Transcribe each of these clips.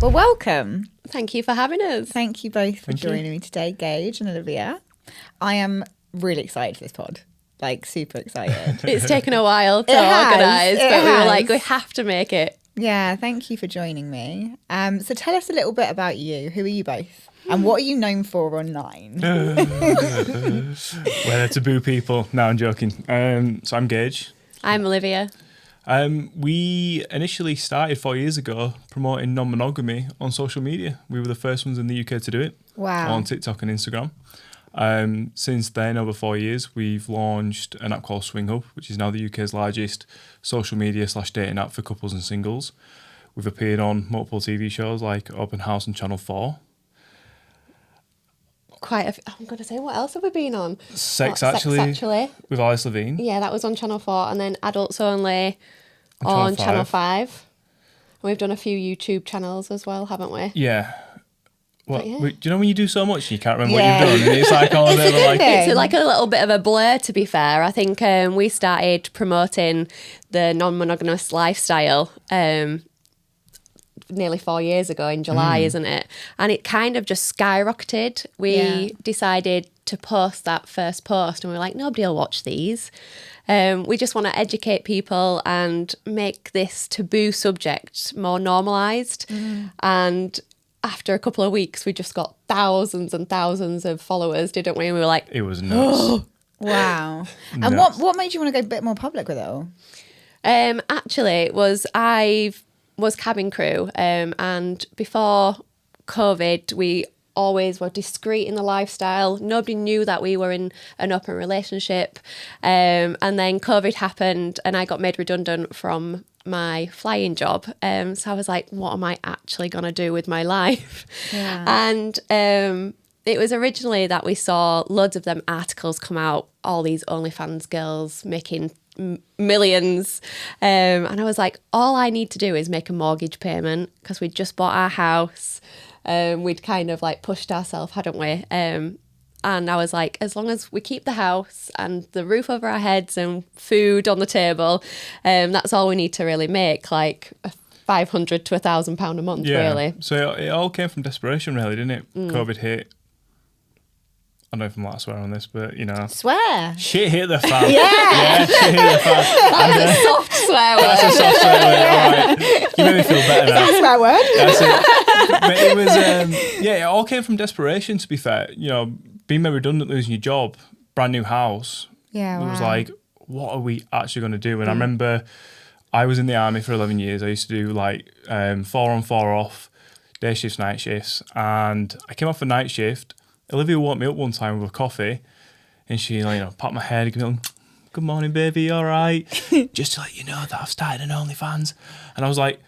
Well, welcome. Thank you for having us. Thank you both for joining me today, Gage and Olivia. I am really excited for this pod. Like, super excited. It's taken a while to organise, but we were like, we have to make it. Yeah, thank you for joining me. So tell us a little bit about you. Who are you both? And what are you known for online? We're taboo people. No, I'm joking. So I'm Gage. I'm Olivia. We initially started 4 years ago promoting non-monogamy on social media. We were the first ones in the UK to do it. Wow. On TikTok and Instagram. Since then, over 4 years, we've launched an app called Swing Hub, which is now the UK's largest social media / dating app for couples and singles. We've appeared on multiple TV shows like Open House and Channel 4. I'm going to say, what else have we been on? Sex Actually with Alice Levine. Yeah, that was on Channel 4. And then Adults Only on Channel 5. And we've done a few YouTube channels as well, haven't we? Yeah. Well, yeah. do you know when you do so much and you can't remember what you've done? And it's like all a bit of like... It's like a little bit of a blur, to be fair. I think we started promoting the non-monogamous lifestyle nearly 4 years ago in July, isn't it? And it kind of just skyrocketed. We decided to post that first post and we were like, nobody will watch these. We just want to educate people and make this taboo subject more normalised. And after a couple of weeks, we just got thousands and thousands of followers, didn't we? And we were like... It was nuts. Wow. And what made you want to go a bit more public with it all? Actually, I was cabin crew, and before COVID, we always were discreet in the lifestyle. Nobody knew that we were in an open relationship. And then COVID happened and I got made redundant from my flying job. So I was like, what am I actually going to do with my life? Yeah. And it was originally that we saw loads of them articles come out, all these OnlyFans girls making millions. And I was like, all I need to do is make a mortgage payment because we'd just bought our house. We'd kind of like pushed ourselves, hadn't we? And I was like, as long as we keep the house and the roof over our heads and food on the table, that's all we need to really make, like £500 to £1,000 a month, really. So it all came from desperation, really, didn't it? COVID hit. I don't know if I'm allowed to swear on this, but, you know. Swear. Shit hit the fan. Yeah. Shit hit the fan. That's a soft swear word. That's a soft swear word, all right. You made me feel better now. That's a swear word. That's it. But it was, it all came from desperation, to be fair. You know, being made redundant, losing your job, brand new house. Yeah, It was like, what are we actually going to do? And I remember I was in the army for 11 years. I used to do like 4 on 4 off, day shifts, night shifts. And I came off a night shift. Olivia woke me up one time with a coffee and she, pat my head and go, good morning, baby, all right? Just to let you know that I've started an OnlyFans. And I was like,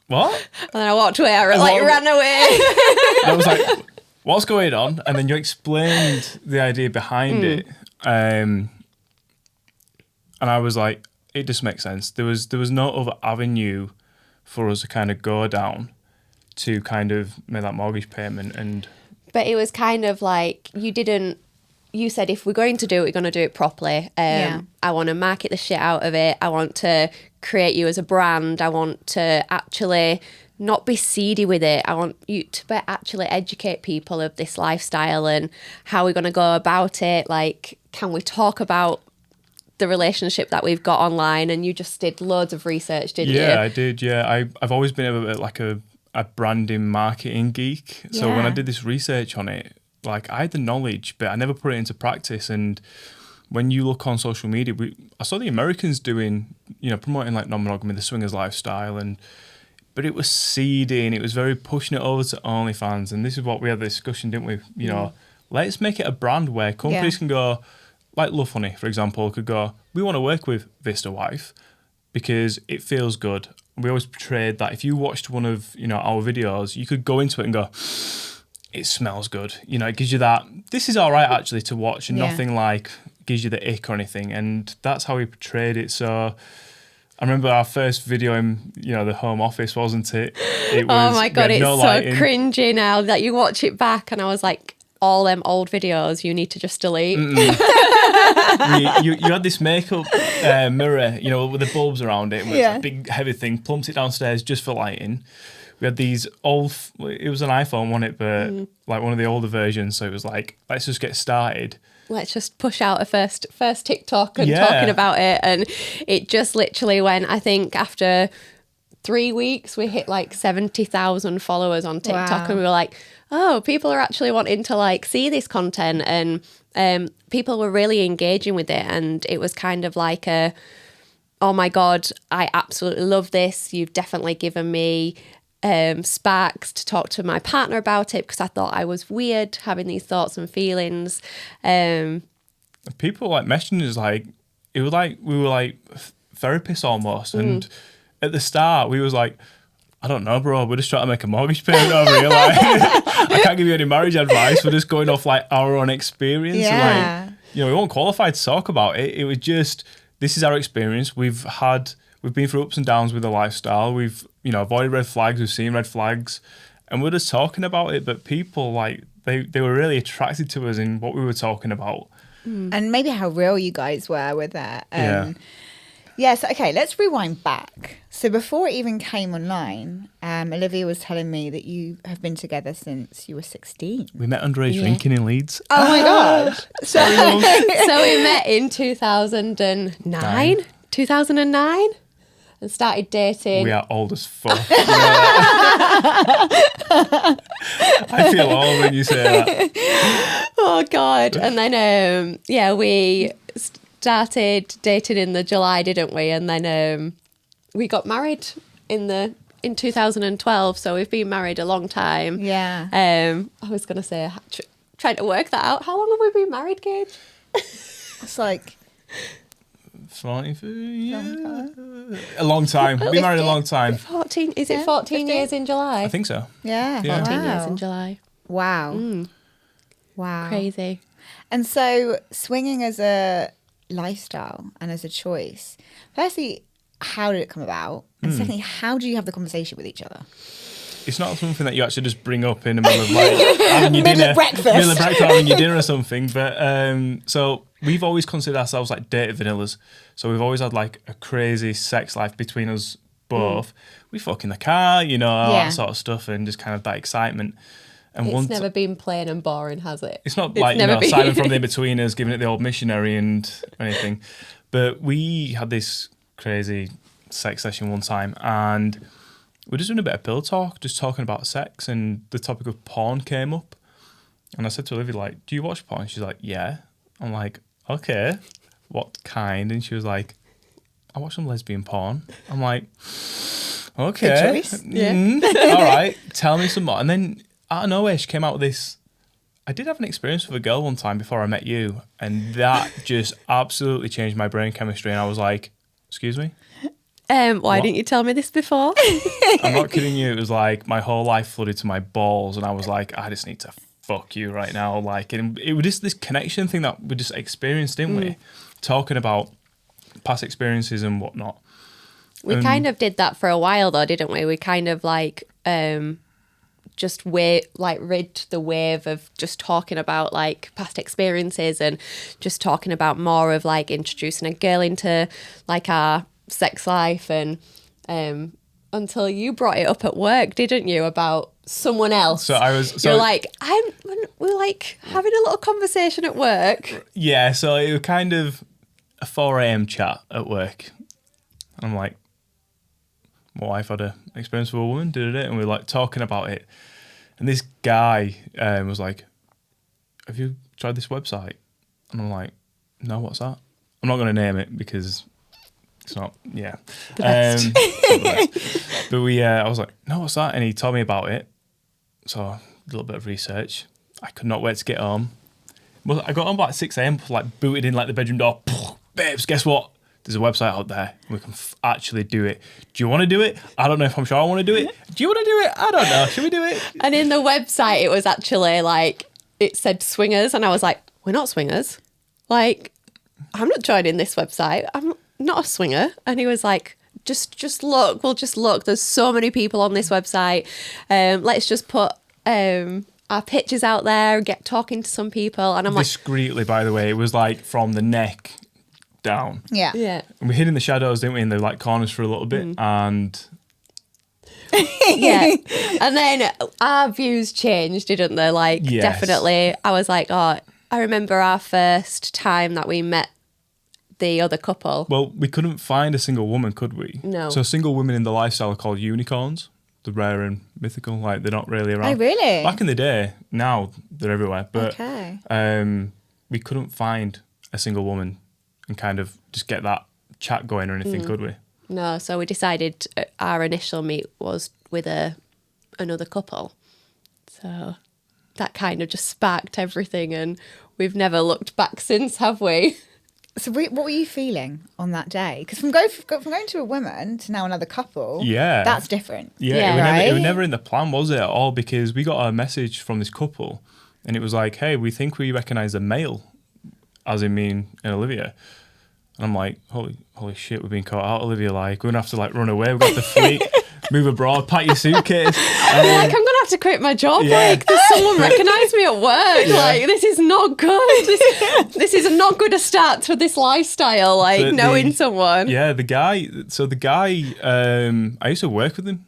what? And then I walked away, ran away. And I was like, what's going on? And then you explained the idea behind it. And I was like, it just makes sense. There was no other avenue for us to kind of go down to kind of make that mortgage payment. But it was kind of like, you said, if we're going to do it, we're going to do it properly. I want to market the shit out of it. I want to create you as a brand. I want to actually not be seedy with it. I want you to actually educate people of this lifestyle and how we're going to go about it. Like, can we talk about the relationship that we've got online? And you just did loads of research, didn't you? Yeah, I did. Yeah, I've always been a bit like a branding marketing geek. So when I did this research on it, like I had the knowledge, but I never put it into practice. And when you look on social media, I saw the Americans doing, promoting like non-monogamy, the swingers lifestyle, but it was seedy and it was very pushing it over to OnlyFans. And this is what we had the discussion, didn't we? Let's make it a brand where companies can go, like Love Honey, for example, could go, we want to work with Vista Wife because it feels good. We always portrayed that if you watched one of, our videos, you could go into it and go, it smells good. It gives you that, this is all right actually to watch and nothing like gives you the ick or anything. And that's how we portrayed it. So I remember our first video in, the home office, wasn't it? It was, oh my God, it's so lighting. Cringy now that you watch it back. And I was like, all them old videos you need to just delete. you had this makeup mirror, with the bulbs around it. It was a big, heavy thing, plumped it downstairs just for lighting. we had these old, it was an iPhone, wasn't it? But like one of the older versions. So it was like, let's just get started. Let's just push out a first TikTok and talking about it. And it just literally went, I think after 3 weeks, we hit like 70,000 followers on TikTok. Wow. And we were like, oh, people are actually wanting to like see this content. And people were really engaging with it. And it was kind of like oh my God, I absolutely love this. You've definitely given me sparks to talk to my partner about it, because I thought I was weird having these thoughts and feelings. People like messaging us like, it was like we were like therapists almost. And at the start we was like, I don't know, bro, we're just trying to make a mortgage payment over here. Like, I can't give you any marriage advice. We're just going off like our own experience. Yeah. And, like, you know, we weren't qualified to talk about it. It was just, this is our experience. We've been through ups and downs with the lifestyle. We've, you know, avoided red flags. We've seen red flags, and we're just talking about it. But people like they were really attracted to us in what we were talking about, and maybe how real you guys were with that. So okay, let's rewind back. So before it even came online, Olivia was telling me that you have been together since you were 16. We met underage drinking in Leeds. Oh my God. So we met in 2009. 2009, and started dating. We are old as fuck. I feel old when you say that. Oh God. And then we started dating in the July, didn't we? And then we got married in 2012, so we've been married a long time. Yeah. I was gonna say, trying to work that out. How long have we been married, Gage? It's like 40, a long time. We've been married a long time. 14. Is it 14 years in July? I think so. Yeah. 14 Wow. years in July. Wow. Wow. Crazy. And so swinging as a lifestyle and as a choice, firstly, how did it come about? And secondly, how do you have the conversation with each other? It's not something that you actually just bring up in the middle of like having your Middle dinner, of breakfast. middle of breakfast, having your dinner or something. But so we've always considered ourselves like dated vanillas. So we've always had like a crazy sex life between us both. We fuck in the car, you know, all that sort of stuff, and just kind of that excitement. And It's never been plain and boring, has it? It's not like, you know, Simon from the In-Betweeners giving it the old missionary and anything. But we had this crazy sex session one time, and we're just doing a bit of pillow talk, just talking about sex, and the topic of porn came up. And I said to Olivia, like, do you watch porn? She's like, yeah. I'm like, okay, what kind? And she was like, I watch some lesbian porn. I'm like, okay. Good choice. All right, tell me some more. And then out of nowhere, she came out with this. I did have an experience with a girl one time before I met you, and that just absolutely changed my brain chemistry. And I was like, excuse me? Why didn't you tell me this before? I'm not kidding you. It was like my whole life flooded to my balls, and I was like, I just need to fuck you right now. Like, and it was just this connection thing that we just experienced, didn't we? Talking about past experiences and whatnot. We kind of did that for a while, though, didn't we? We kind of like just rid the wave of just talking about like past experiences and just talking about more of like introducing a girl into like our sex life, and until you brought it up at work, didn't you, about someone else? So I was. So you're like, we're like having a little conversation at work. Yeah. So it was kind of a 4 a.m. chat at work. I'm like, my wife had an experience with a woman, did it, and we were like talking about it. And this guy was like, have you tried this website? And I'm like, no, what's that? I'm not going to name it because it's not, yeah. The best. It's not the best. But I was like, no, what's that? And he told me about it. So a little bit of research. I could not wait to get home. Well, I got home about 6 a.m, like booted in like the bedroom door. Babes, guess what? There's a website out there. We can actually do it. Do you want to do it? I don't know if I'm sure I want to do it. Do you want to do it? I don't know. Should we do it? And in the website, it was actually like, it said swingers. And I was like, we're not swingers. Like, I'm not joining this website. I'm not a swinger. And he was like, just look. We'll just look. There's so many people on this website. Let's just put our pictures out there, get talking to some people. And I'm like, discreetly, by the way, it was like from the neck down. Yeah. yeah. And we hid in the shadows, didn't we, in the like corners for a little bit. And Yeah. And then our views changed, didn't they? Like, Yes. definitely. I was like, oh, I remember our first time that we met the other couple. Well, we couldn't find a single woman, could we? No. So single women in the lifestyle are called unicorns. They're rare and mythical. Like, they're not really around. Oh, really? Back in the day, now they're everywhere. But Okay. we couldn't find a single woman and kind of just get that chat going or anything, could we? No, so we decided our initial meet was with another couple. So that kind of just sparked everything, and we've never looked back since, have we? So what were you feeling on that day? Because from going to a woman to now another couple, Yeah. that's different. Yeah, Yeah. it was Right? never in the plan, was it, at all? Because we got a message from this couple and it was like, hey, we think we recognise a male, as in me and Olivia. And I'm like, holy shit, we've been caught out, Olivia. Like, we're going to have to like run away. We've got the fleet, move abroad, pack your suitcase. Like, I'm going to have to quit my job. Yeah. Like, does someone recognise me at work? Like, this is not good. This is not good a start to this lifestyle, like, But knowing someone. Yeah, the guy, I used to work with him.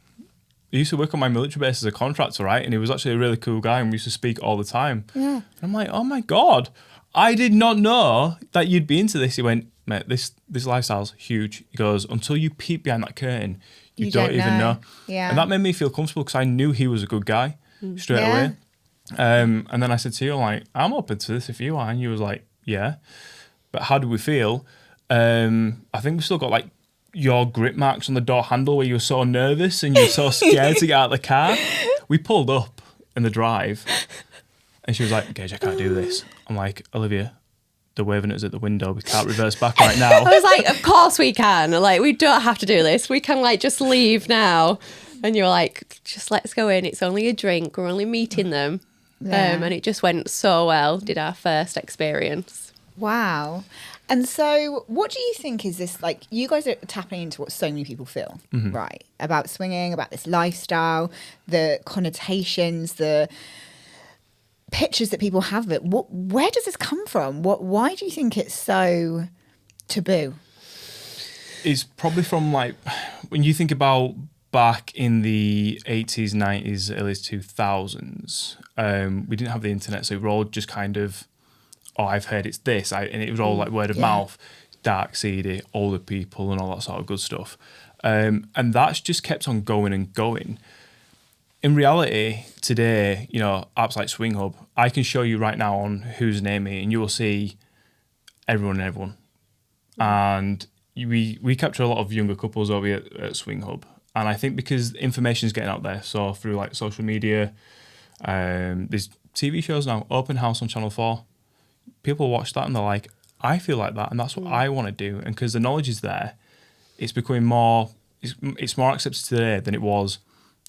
He used to work on my military base as a contractor, right? And he was actually a really cool guy and we used to speak all the time. Yeah. And I'm like, oh my God, I did not know that you'd be into this. He went, mate, this lifestyle's huge. He goes, until you peep behind that curtain, you don't even know. Yeah. And that made me feel comfortable because I knew he was a good guy straight Yeah. away. And then I said to you, I'm like, I'm open to this if you are. And you was like, yeah. But how do we feel? I think we still got like your grip marks on the door handle where you were so nervous and you were so scared to get out of the car. We pulled up in the drive and she was like, Gage, I can't do this. I'm like, Olivia, they're waving at us at the window. We can't reverse back right now. I was like, of course we can. Like, we don't have to do this. We can, like, just leave now. And you're like, just let's go in. It's only a drink. We're only meeting them. Yeah. And it just went so well, did our first experience. Wow. And so what do you think is this, like, you guys are tapping into what so many people feel, right? About swinging, about this lifestyle, the connotations, the pictures that people have of it. Where does this come from? Why do you think it's so taboo? It's probably from like, when you think about back in the 80s, 90s, early 2000s, we didn't have the internet, so we were all just kind of, oh, I've heard it's this, and it was all like word of mouth, dark, seedy, older people and all that sort of good stuff. And that's just kept on going and going. In reality, today, you know, apps like Swing Hub, I can show you right now on Who's Near Me and you will see everyone and everyone. And we capture a lot of younger couples over here at Swing Hub. And I think because information is getting out there, so through like social media, there's TV shows now, Open House on Channel 4. People watch that and they're like, I feel like that and that's what I want to do. And because the knowledge is there, it's becoming more, it's more accepted today than it was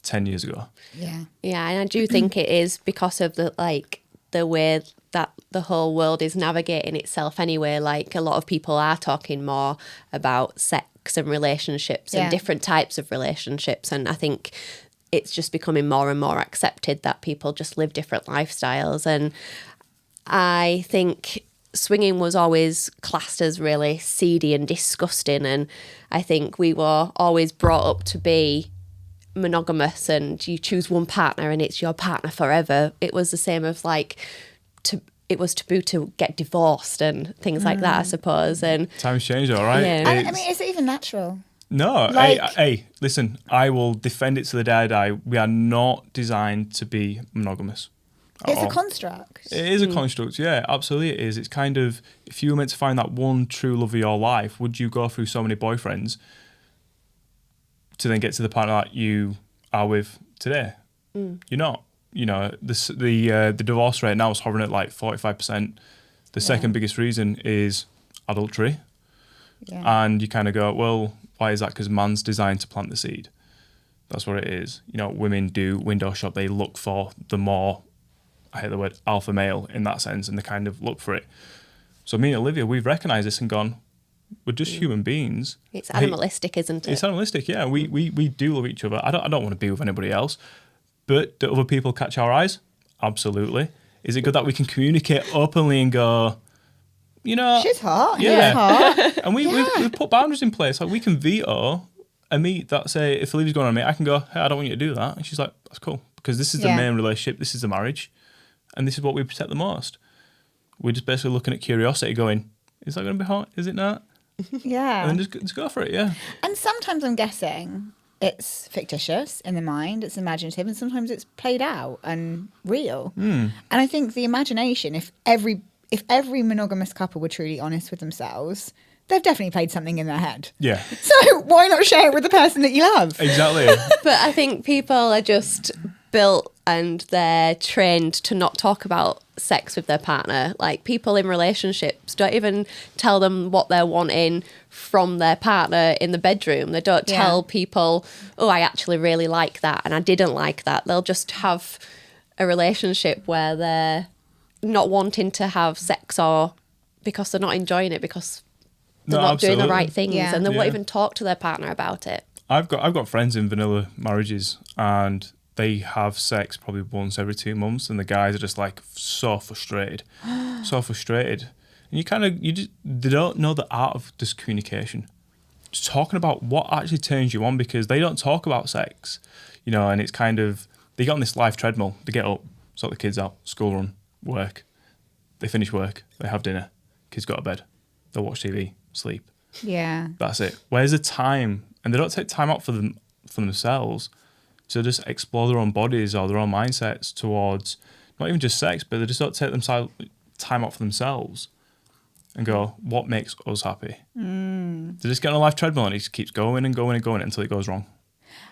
10 years ago. Yeah. Yeah, and I do think it is because of the way that the whole world is navigating itself anyway. Like, a lot of people are talking more about sex and relationships and different types of relationships. And I think it's just becoming more and more accepted that people just live different lifestyles. And I think swinging was always classed as really seedy and disgusting. And I think we were always brought up to be monogamous and you choose one partner and it's your partner forever. It was the same as like, it was taboo to get divorced and things like that, I suppose. And Times change, all right? Yeah. I mean, is it even natural? No, Like- hey, listen, I will defend it to the day I die. We are not designed to be monogamous. at It's a all. construct. It is a construct, yeah, absolutely it is. It's kind of, if you were meant to find that one true love of your life, would you go through so many boyfriends to then get to the partner that you are with today? You're not. You know, the divorce rate now is hovering at like 45%. The second biggest reason is adultery. Yeah. And you kind of go, well, why is that? Because man's designed to plant the seed. That's what it is. You know, women do window shop. They look for the more, I hate the word, alpha male in that sense, and they kind of look for it. So me and Olivia, we've recognised this and gone, we're just human beings. it's animalistic, isn't it? It's animalistic, yeah. We do love each other. I don't want to be with anybody else. But do other people catch our eyes? Absolutely. Is it good that we can communicate openly and go, you know... She's hot. Yeah. He's hot. And we've put boundaries in place. Like, we can veto a meet that say, if Olivia's going on a meet, I can go, hey, I don't want you to do that. And she's like, that's cool. Because this is the main relationship, this is the marriage, and this is what we protect the most. We're just basically looking at curiosity going, is that going to be hot? Is it not? Yeah. And then just go for it, yeah. And sometimes I'm guessing it's fictitious in the mind, it's imaginative, and sometimes it's played out and real. And I think the imagination, if every monogamous couple were truly honest with themselves, they've definitely played something in their head. Yeah. So why not share it with the person that you love? Exactly. But I think people are just built and they're trained to not talk about sex with their partner. Like, people in relationships don't even tell them what they're wanting from their partner in the bedroom. They don't tell people, oh, I actually really like that and I didn't like that. They'll just have a relationship where they're not wanting to have sex, or because they're not enjoying it, because they're not doing the right things, and they won't even talk to their partner about it. I've got friends in vanilla marriages, and they have sex probably once every 2 months, and the guys are just like so frustrated. And they don't know the art of just communication. Just talking about what actually turns you on, because they don't talk about sex, and it's kind of, they get on this life treadmill. They get up, sort the kids out, school run, work. They finish work, they have dinner, kids go to bed, they'll watch TV, sleep. Yeah. That's it. Where's the time? And they don't take time out for themselves to just explore their own bodies or their own mindsets towards not even just sex, but they just don't take time out for themselves and go, what makes us happy? They just get on a life treadmill and it just keeps going and going and going until it goes wrong.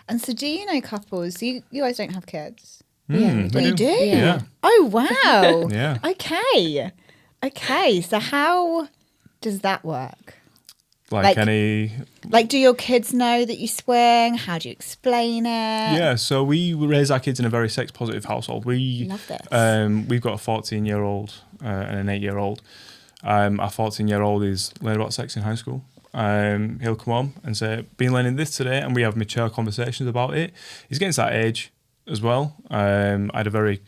And so do you know couples, you guys don't have kids? Yeah, You do? Yeah. Oh, wow. Yeah. Okay. So how does that work? Like do your kids know that you swing? How do you explain it? Yeah, so we raise our kids in a very sex positive household. We love this. We've got a 14-year-old and an 8-year-old. Our 14-year-old is learning about sex in high school. He'll come on and say, been learning this today, and we have mature conversations about it. He's getting to that age as well. I had a very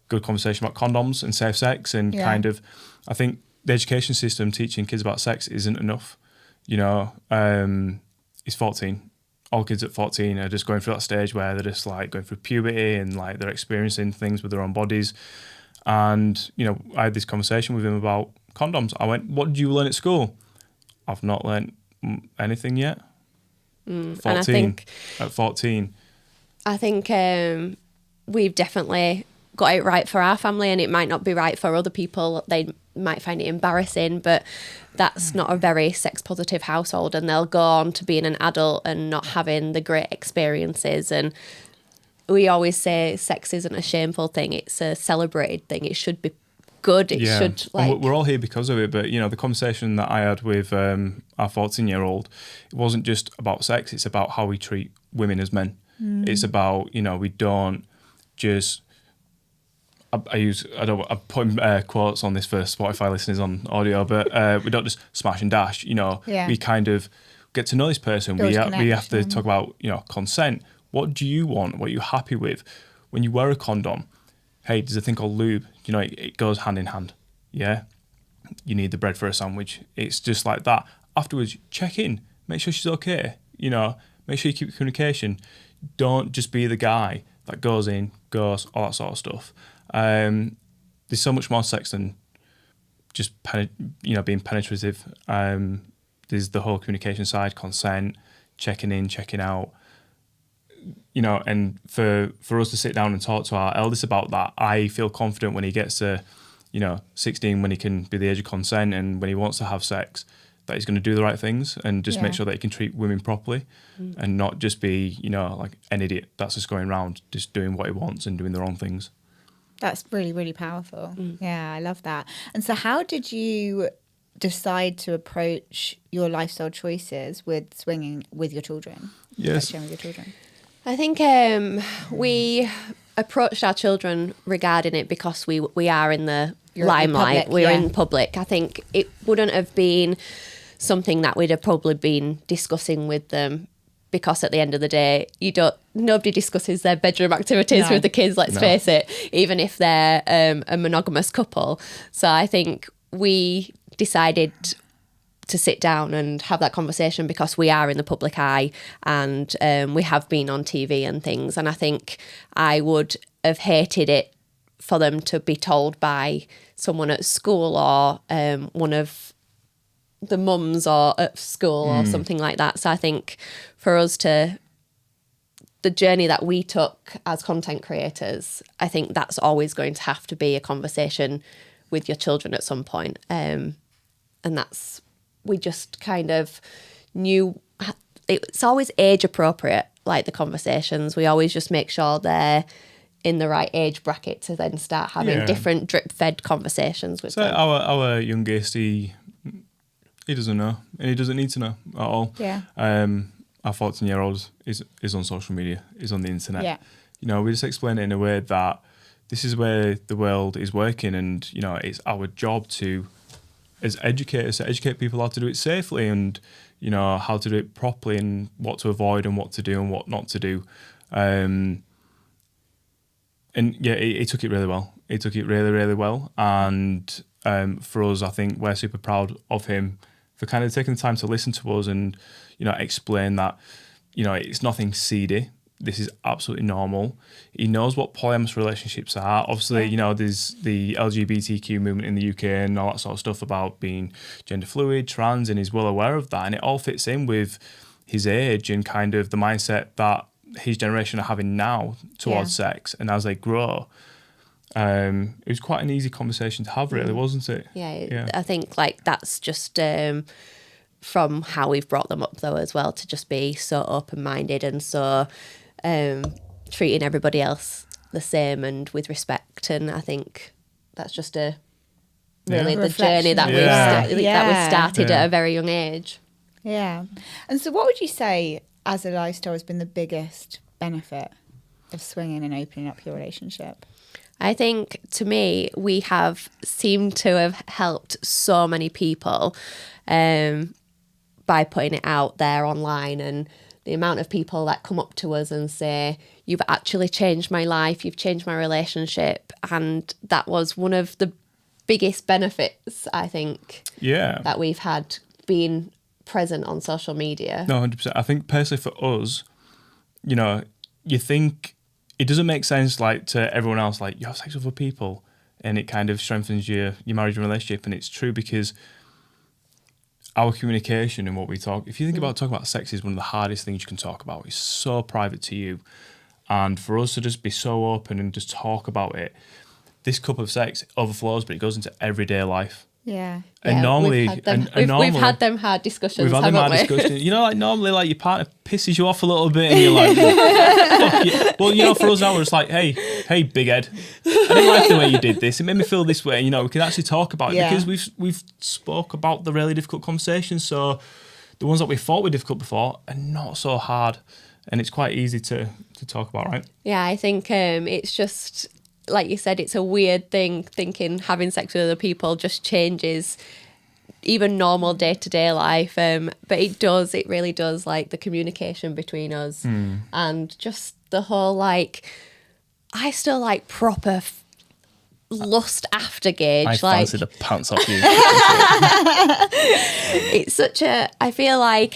good conversation about condoms and safe sex, and kind of, I think the education system teaching kids about sex isn't enough. He's 14. All kids at 14 are just going through that stage where they're just like going through puberty and like they're experiencing things with their own bodies. And, I had this conversation with him about condoms. I went, what did you learn at school? I've not learned anything yet. 14. At 14. I think we've definitely got it right for our family, and it might not be right for other people. They might find it embarrassing, but that's not a very sex positive household, and they'll go on to being an adult and not having the great experiences. And we always say sex isn't a shameful thing, it's a celebrated thing. It should be good. It should, like, and we're all here because of it. But the conversation that I had with our 14-year-old, it wasn't just about sex, it's about how we treat women as men. It's about, we don't just, I'm putting quotes on this for Spotify listeners on audio, but we don't just smash and dash. We kind of get to know this person. We have to talk about consent. What do you want? What are you happy with? When you wear a condom, hey, there's a thing called lube. It goes hand in hand. Yeah, you need the bread for a sandwich. It's just like that. Afterwards, check in. Make sure she's okay. Make sure you keep communication. Don't just be the guy that goes in, goes, all that sort of stuff. There's so much more sex than just being penetrative. There's the whole communication side, consent, checking in, checking out. And for us to sit down and talk to our eldest about that, I feel confident when he gets to 16, when he can be the age of consent and when he wants to have sex, that he's going to do the right things and just make sure that he can treat women properly and not just be like an idiot that's just going around just doing what he wants and doing the wrong things. That's really, really powerful. Yeah, I love that. And so how did you decide to approach your lifestyle choices with swinging with your children? Yes. With your children? I think we approached our children regarding it because we are in the limelight. We're in public. I think it wouldn't have been something that we'd have probably been discussing with them, because at the end of the day, nobody discusses their bedroom activities with the kids, let's face it, even if they're a monogamous couple. So I think we decided to sit down and have that conversation, because we are in the public eye and we have been on TV and things. And I think I would have hated it for them to be told by someone at school or one of the mums or at school or something like that. So I think for us the journey that we took as content creators, I think that's always going to have to be a conversation with your children at some point. And that's, we just kind of knew it's always age appropriate, like the conversations. We always just make sure they're in the right age bracket to then start having different drip fed conversations with them. Our youngest, he doesn't know, and he doesn't need to know at all. Yeah. Our 14-year-old is on social media, is on the internet. Yeah. You know, we just explain it in a way that this is where the world is working, and, you know, it's our job to, as educators, to educate people how to do it safely and, you know, how to do it properly and what to avoid and what to do and what not to do. And yeah, he took it really well. He took it really, really well. And for us, I think we're super proud of him for kind of taking the time to listen to us and, you know, explain that, you know, it's nothing seedy. This is absolutely normal. He knows what polyamorous relationships are. Obviously, you know, there's the LGBTQ movement in the UK and all that sort of stuff about being gender fluid, trans, and he's well aware of that. And it all fits in with his age and kind of the mindset that his generation are having now towards sex. And as they grow, it was quite an easy conversation to have, really, wasn't it? Yeah. I think like that's just from how we've brought them up, though, as well, to just be so open-minded and so treating everybody else the same and with respect. And I think that's just really the journey that we started at a very young age. Yeah. And so what would you say as a lifestyle has been the biggest benefit of swinging and opening up your relationship? I think, to me, we have seemed to have helped so many people by putting it out there online, and the amount of people that come up to us and say, you've actually changed my life, you've changed my relationship. And that was one of the biggest benefits, I think, that we've had being present on social media. No, 100%. I think personally for us, you know, you think it doesn't make sense like to everyone else, like you have sex with other people and it kind of strengthens your marriage and relationship. And it's true because our communication and what we talk, if you think about talking about sex is one of the hardest things you can talk about. It's so private to you. And for us to just be so open and just talk about it, this cup of sex overflows, but it goes into everyday life. Yeah. And normally, we've had them hard discussions. We've had them hard discussions. You know, like normally, like your partner pisses you off a little bit, and you're like, fuck you. Well, you know, for us now, we're just like, hey, big head, I didn't like the way you did this. It made me feel this way. You know, we can actually talk about it because we've spoke about the really difficult conversations. So the ones that we thought were difficult before are not so hard, and it's quite easy to talk about, right? Yeah, I think it's just, like you said, it's a weird thing thinking having sex with other people just changes even normal day-to-day life. But it really does, like the communication between us and just the whole, like, I still like proper lust after Gage. I fancy the pants off you. It's such a, I feel like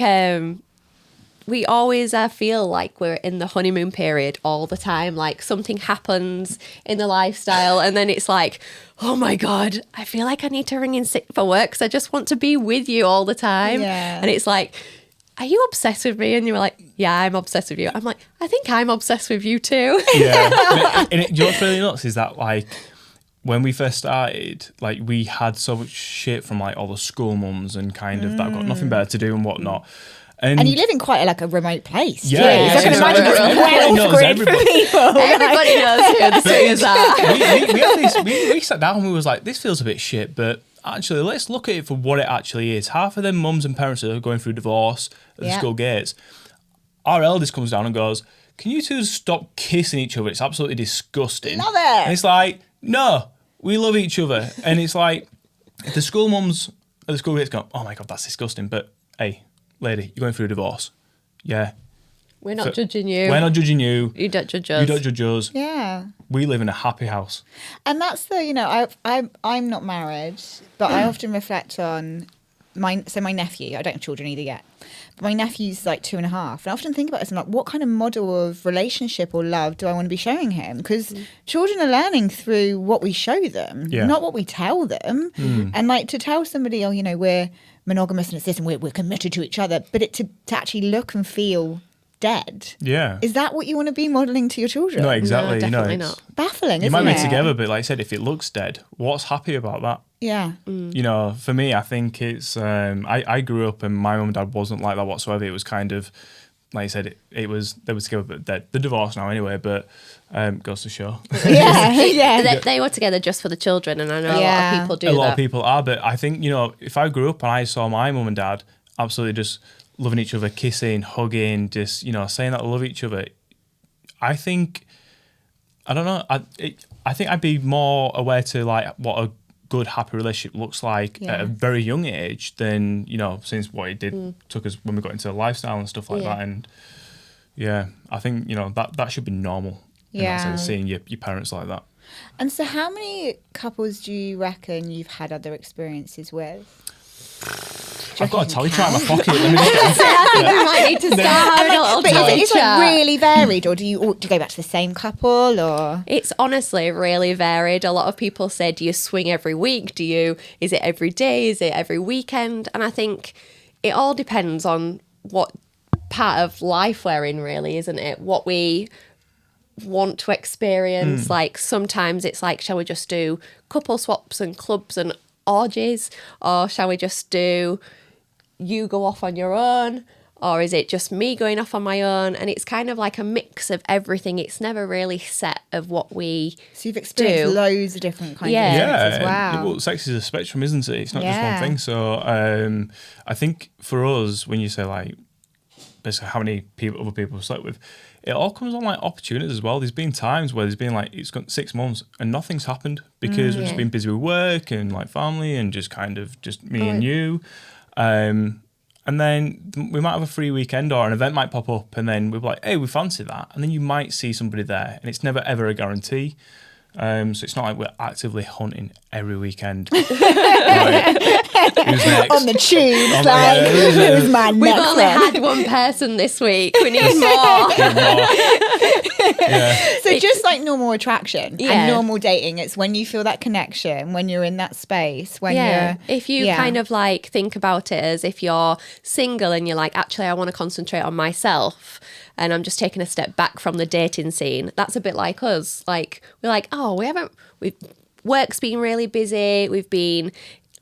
we always feel like we're in the honeymoon period all the time. Like something happens in the lifestyle and then it's like, oh my God, I feel like I need to ring in sick for work because I just want to be with you all the time. Yeah. And it's like, are you obsessed with me? And you were like, yeah, I'm obsessed with you. I'm like, I think I'm obsessed with you too. Yeah. And you know what's really nuts is that, like, when we first started, like, we had so much shit from, like, all the school mums and kind of that got nothing better to do and whatnot. And you live in quite a remote place. Yeah, too. So I can imagine it's well off grid for people. Everybody knows who the swingers are. We sat down and we was like, this feels a bit shit, but actually, let's look at it for what it actually is. Half of them mums and parents are going through divorce at the school gates. Our eldest comes down and goes, can you two stop kissing each other? It's absolutely disgusting. Love it. And it's like, no, we love each other. And it's like, the school mums at the school gates go, oh my God, that's disgusting. But hey, lady, you're going through a divorce. Yeah. We're not judging you. We're not judging you. You don't judge us. You don't judge us. Yeah. We live in a happy house. And that's the, I'm not married, but I often reflect on my nephew, I don't have children either yet, but my nephew's like 2.5, and I often think about this. I'm like, what kind of model of relationship or love do I want to be showing him? Because children are learning through what we show them, not what we tell them. And like, to tell somebody, oh, you know, we're monogamous and it's this, and we're committed to each other, but to actually look and feel dead. Yeah. Is that what you want to be modelling to your children? No, exactly. No, definitely not. Baffling, You isn't might it? be together, but like I said, if it looks dead, what's happy about that? Yeah. You know, for me, I think it's, I grew up and my mum and dad wasn't like that whatsoever. It was kind of, like I said, it was, they were together, but they're divorced now anyway, but goes to show. They were together just for the children, and I know a lot of people do that. A lot of people are, but I think, you know, if I grew up and I saw my mum and dad absolutely just loving each other, kissing, hugging, just, you know, saying that they love each other, I think, I don't know, I think I'd be more aware to like what a good, happy relationship looks like at a very young age than, you know, since what it did took us when we got into the lifestyle and stuff like that. And I think, you know, that should be normal. In that sense, seeing your parents like that. And so how many couples do you reckon you've had other experiences with? I've got a tally chart in my pocket. Let me just I think we might need to start having a little But tally is it chat. like really varied, or do you go back to the same couple, or? It's honestly really varied. A lot of people say, do you swing every week? Is it every day? Is it every weekend? And I think it all depends on what part of life we're in, really, isn't it? What we want to experience. Like, sometimes it's like, shall we just do couple swaps and clubs and orgies, or shall we just do you go off on your own, or is it just me going off on my own? And it's kind of like a mix of everything. It's never really set of what we So you've experienced loads of different kinds of experiences. Wow. Well, sex is a spectrum, isn't it? It's not just one thing. So I think for us, when you say like basically how many other people have slept with, it all comes on like opportunities as well. There's been times where there's been like, it's got 6 months and nothing's happened because we've just been busy with work and like family and just kind of just me and you. And then we might have a free weekend or an event might pop up, and then we're like, hey, we fancy that. And then you might see somebody there, and it's never ever a guarantee. So it's not like we're actively hunting every weekend. Right, who's next? On the tubes, like, who's my We've next only one? had one person this week. We need more. So just like normal attraction Yeah. and normal dating, it's when you feel that connection, when you're in that space, when you're... If you kind of like think about it as if you're single and you're like, actually, I want to concentrate on myself and I'm just taking a step back from the dating scene. That's a bit like us. Like, we're like, oh, work's been really busy. We've been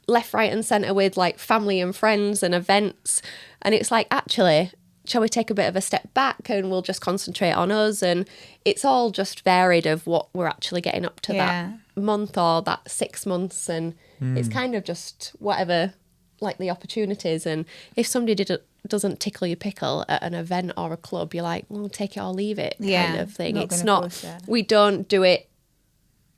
left, right and centre with like family and friends and events. And it's like, actually, shall we take a bit of a step back and we'll just concentrate on us? And it's all just varied of what we're actually getting up to that month or that 6 months. And it's kind of just whatever, like the opportunities. And if somebody doesn't tickle your pickle at an event or a club, you're like, well, take it or leave it kind of thing. It's not, we don't do it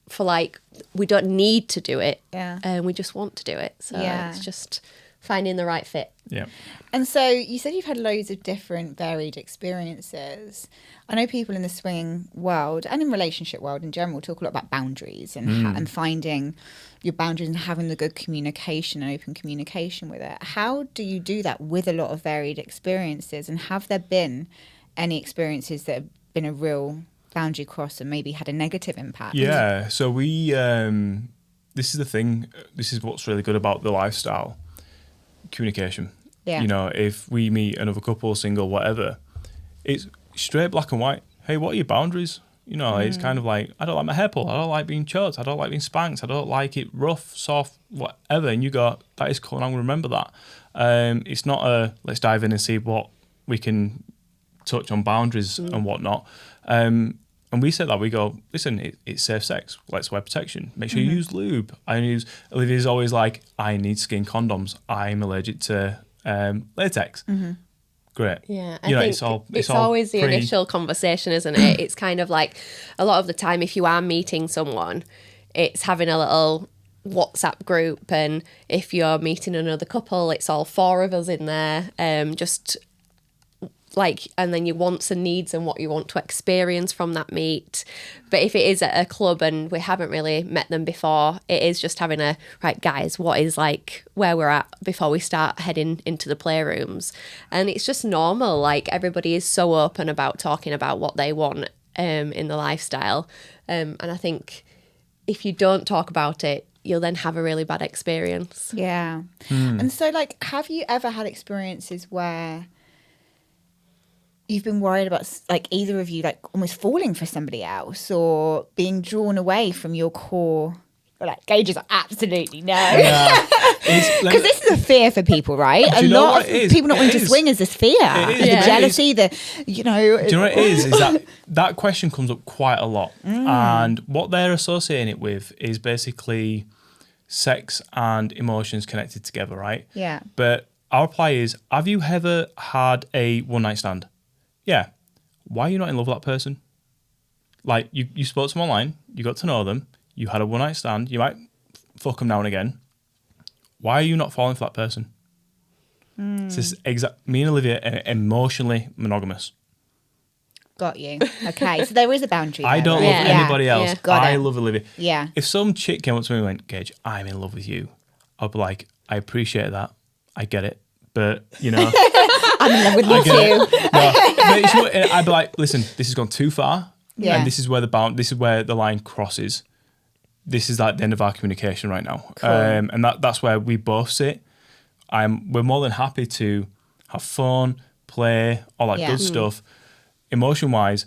for like, we don't need to do it. And we just want to do it. So it's just finding the right fit. Yeah. And so you said you've had loads of different varied experiences. I know people in the swinging world and in relationship world in general talk a lot about boundaries and and finding your boundaries and having the good communication and open communication with it. How do you do that with a lot of varied experiences? And have there been any experiences that have been a real boundary cross and maybe had a negative impact? Yeah. So we, this is the thing, this is what's really good about the lifestyle. Communication. You know, if we meet another couple, single, whatever, it's straight black and white. Hey, what are your boundaries? You know, it's kind of like, I don't like my hair pulled. I don't like being choked. I don't like being spanked. I don't like it rough, soft, whatever. And you go, that is cool, and I'm going to remember that. It's not a, let's dive in and see what we can touch on boundaries and whatnot. And we said that, we go, listen, it's safe sex. Let's wear protection. Make sure you use lube. Olivia's always like, I need skin condoms. I'm allergic to latex. Great. Yeah, I think it's always the initial conversation, isn't it? It's kind of like a lot of the time, if you are meeting someone, it's having a little WhatsApp group, and if you're meeting another couple, it's all 4 of us in there, just like, and then your wants and needs and what you want to experience from that meet. But if it is at a club and we haven't really met them before, it is just having a, right, guys, what is like where we're at before we start heading into the playrooms. And it's just normal. Like, everybody is so open about talking about what they want in the lifestyle. And I think if you don't talk about it, you'll then have a really bad experience. Yeah. And so, like, have you ever had experiences where you've been worried about, like, either of you, like, almost falling for somebody else or being drawn away from your core? Like, Gage is like, absolutely no. Yeah. Because this is a fear for people, right? A lot of people not wanting to swing is this fear. The jealousy, the, you know. Do you know what it is? Is that question comes up quite a lot. And what they're associating it with is basically sex and emotions connected together, right? Yeah. But our reply is, have you ever had a one-night stand? Yeah. Why are you not in love with that person? Like, you spoke to them online, you got to know them, you had a one-night stand, you might fuck them now and again. Why are you not falling for that person? It's this me and Olivia are emotionally monogamous. Got you. Okay, so there is a boundary there, I don't right? love anybody else. Yeah. I love Olivia. Yeah. If some chick came up to me and went, Gage, I'm in love with you, I'd be like, I appreciate that. I get it. But, you know. I'm in love with you too. No, I'd be like, listen, this has gone too far. Yeah. And this is where the line crosses. This is like the end of our communication right now. Cool. And that's where we both sit. We're more than happy to have fun, play, all that good stuff. Emotion-wise,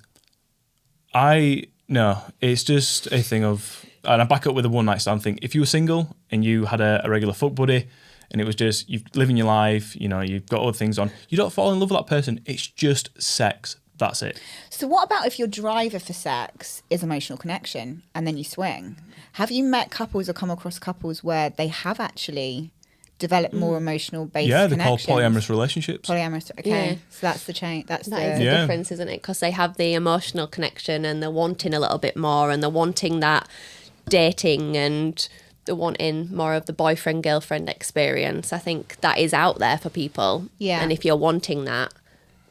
it's just a thing of, and I back up with a one-night stand thing. If you were single and you had a regular fuck buddy and it was just, you're living your life, you know, you've got other things on, you don't fall in love with that person. It's just sex. That's it. So what about if your driver for sex is emotional connection and then you swing? Have you met couples or come across couples where they have actually developed more emotional based Yeah, they're connections? called polyamorous relationships. Polyamorous, okay. Yeah. So that's the change. That is the the difference, isn't it? Because they have the emotional connection and they're wanting a little bit more and they're wanting that dating and they're wanting more of the boyfriend-girlfriend experience. I think that is out there for people. Yeah. And if you're wanting that,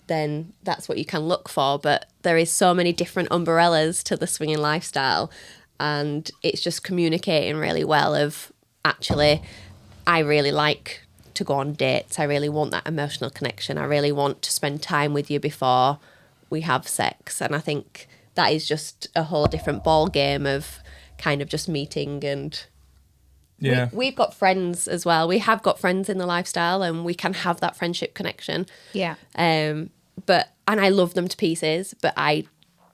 then that's what you can look for. But there is so many different umbrellas to the swinging lifestyle. And it's just communicating really well of, actually, I really like to go on dates. I really want that emotional connection. I really want to spend time with you before we have sex. And I think that is just a whole different ball game of kind of just meeting. And we've got friends as well. We have got friends in the lifestyle and we can have that friendship connection. Yeah. And I love them to pieces, but I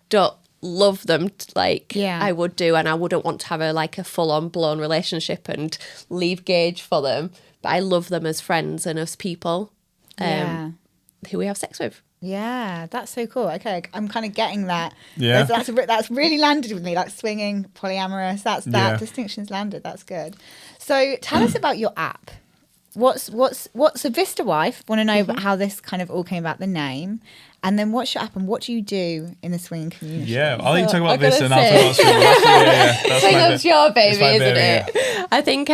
don't love them I would do, and I wouldn't want to have a full-on blown relationship and leave Gage for them. But I love them as friends and as people who we have sex with. Yeah, that's so cool. Okay, I'm kind of getting that. Yeah. That's really landed with me, like swinging, polyamorous. That distinction's landed. That's good. So tell us about your app. What's a Vista Wife? Want to know about how this kind of all came about, the name, and then what's your app and what do you do in the swinging community? Yeah, I'll let you talk about Vista and I'll talk about swinging. Swinging's your baby, isn't it? Yeah. I think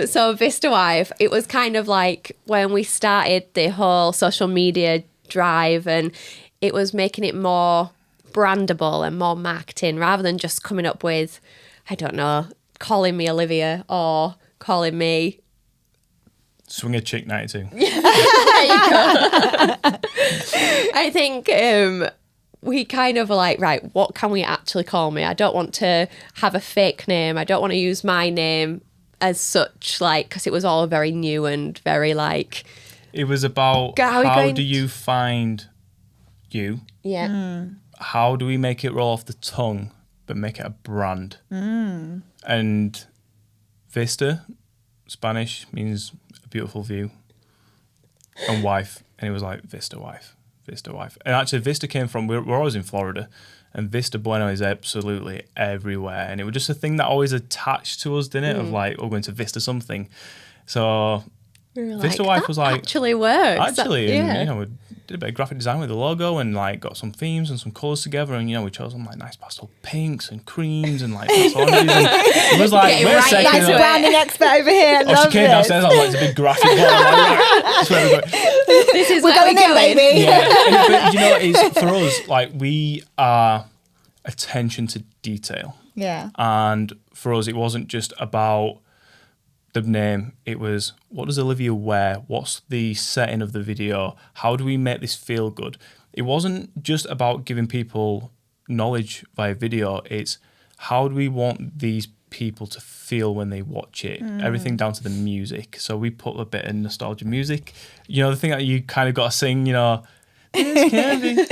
so. Vista Wife. It was kind of like when we started the whole social media drive, and it was making it more brandable and more marketing rather than just coming up with, I don't know, calling me Olivia or calling me Swinger Chick 92. There you go. I think we kind of were like, right, what can we actually call me? I don't want to have a fake name. I don't want to use my name as such, because it was all very new and very It was about how do you find you? Yeah. How do we make it roll off the tongue, but make it a brand? And Vista, Spanish, means a beautiful view. And wife. And it was like Vista Wife. Vista Wife. And actually, Vista came from, we're always in Florida. And Vista Bueno is absolutely everywhere. And it was just a thing that always attached to us, didn't it? Of we're going to Vista something. So Vista Wife was like, actually works. Actually, and we did a bit of graphic design with the logo and got some themes and some colours together, and we chose some nice pastel pinks and creams and pastel oranges. And it was like, wait a second, nice branding expert over here. She came downstairs. I was like, it's a big graphic. This is We're where going we're in, going. baby. Yeah, but you know, it's for us, like, we are attention to detail. Yeah. And for us, it wasn't just about the name. It was, what does Olivia wear? What's the setting of the video? How do we make this feel good? It wasn't just about giving people knowledge via video. It's how do we want these people to feel when they watch it? Everything down to the music. So we put a bit of nostalgia music. You know, the thing that you kind of got to sing, you know, this can be, but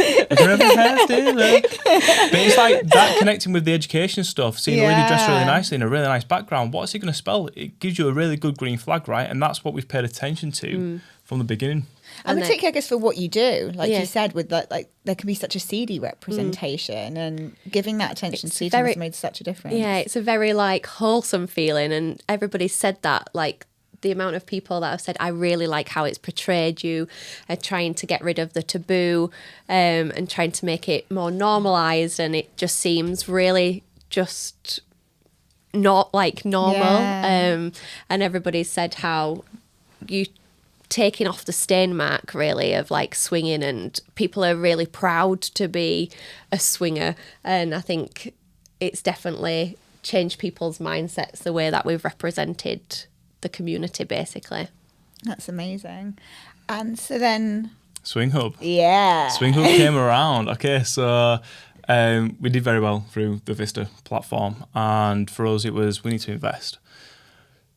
it's like that connecting with the education stuff, seeing Olivia dressed really nicely in a really nice background. What's he going to spell? It gives you a really good green flag, right? And that's what we've paid attention to from the beginning. And And particularly, I guess, for what you do, like Yeah. you said, with that, like there can be such a seedy representation, and giving that attention to detail has made such a difference. Yeah, it's a very like wholesome feeling, and everybody said that, like the amount of people that have said, I really like how it's portrayed you, trying to get rid of the taboo and trying to make it more normalised, and it just seems really just not like normal. Yeah. And everybody said how you taking off the stain mark really of like swinging, and people are really proud to be a swinger, and I think it's definitely changed people's mindsets, the way that we've represented the community basically. That's amazing. And so then, Swing Hub. yeah. Swing Hub came around. Okay, so we did very well through the Vista platform, and for us it was, we need to invest.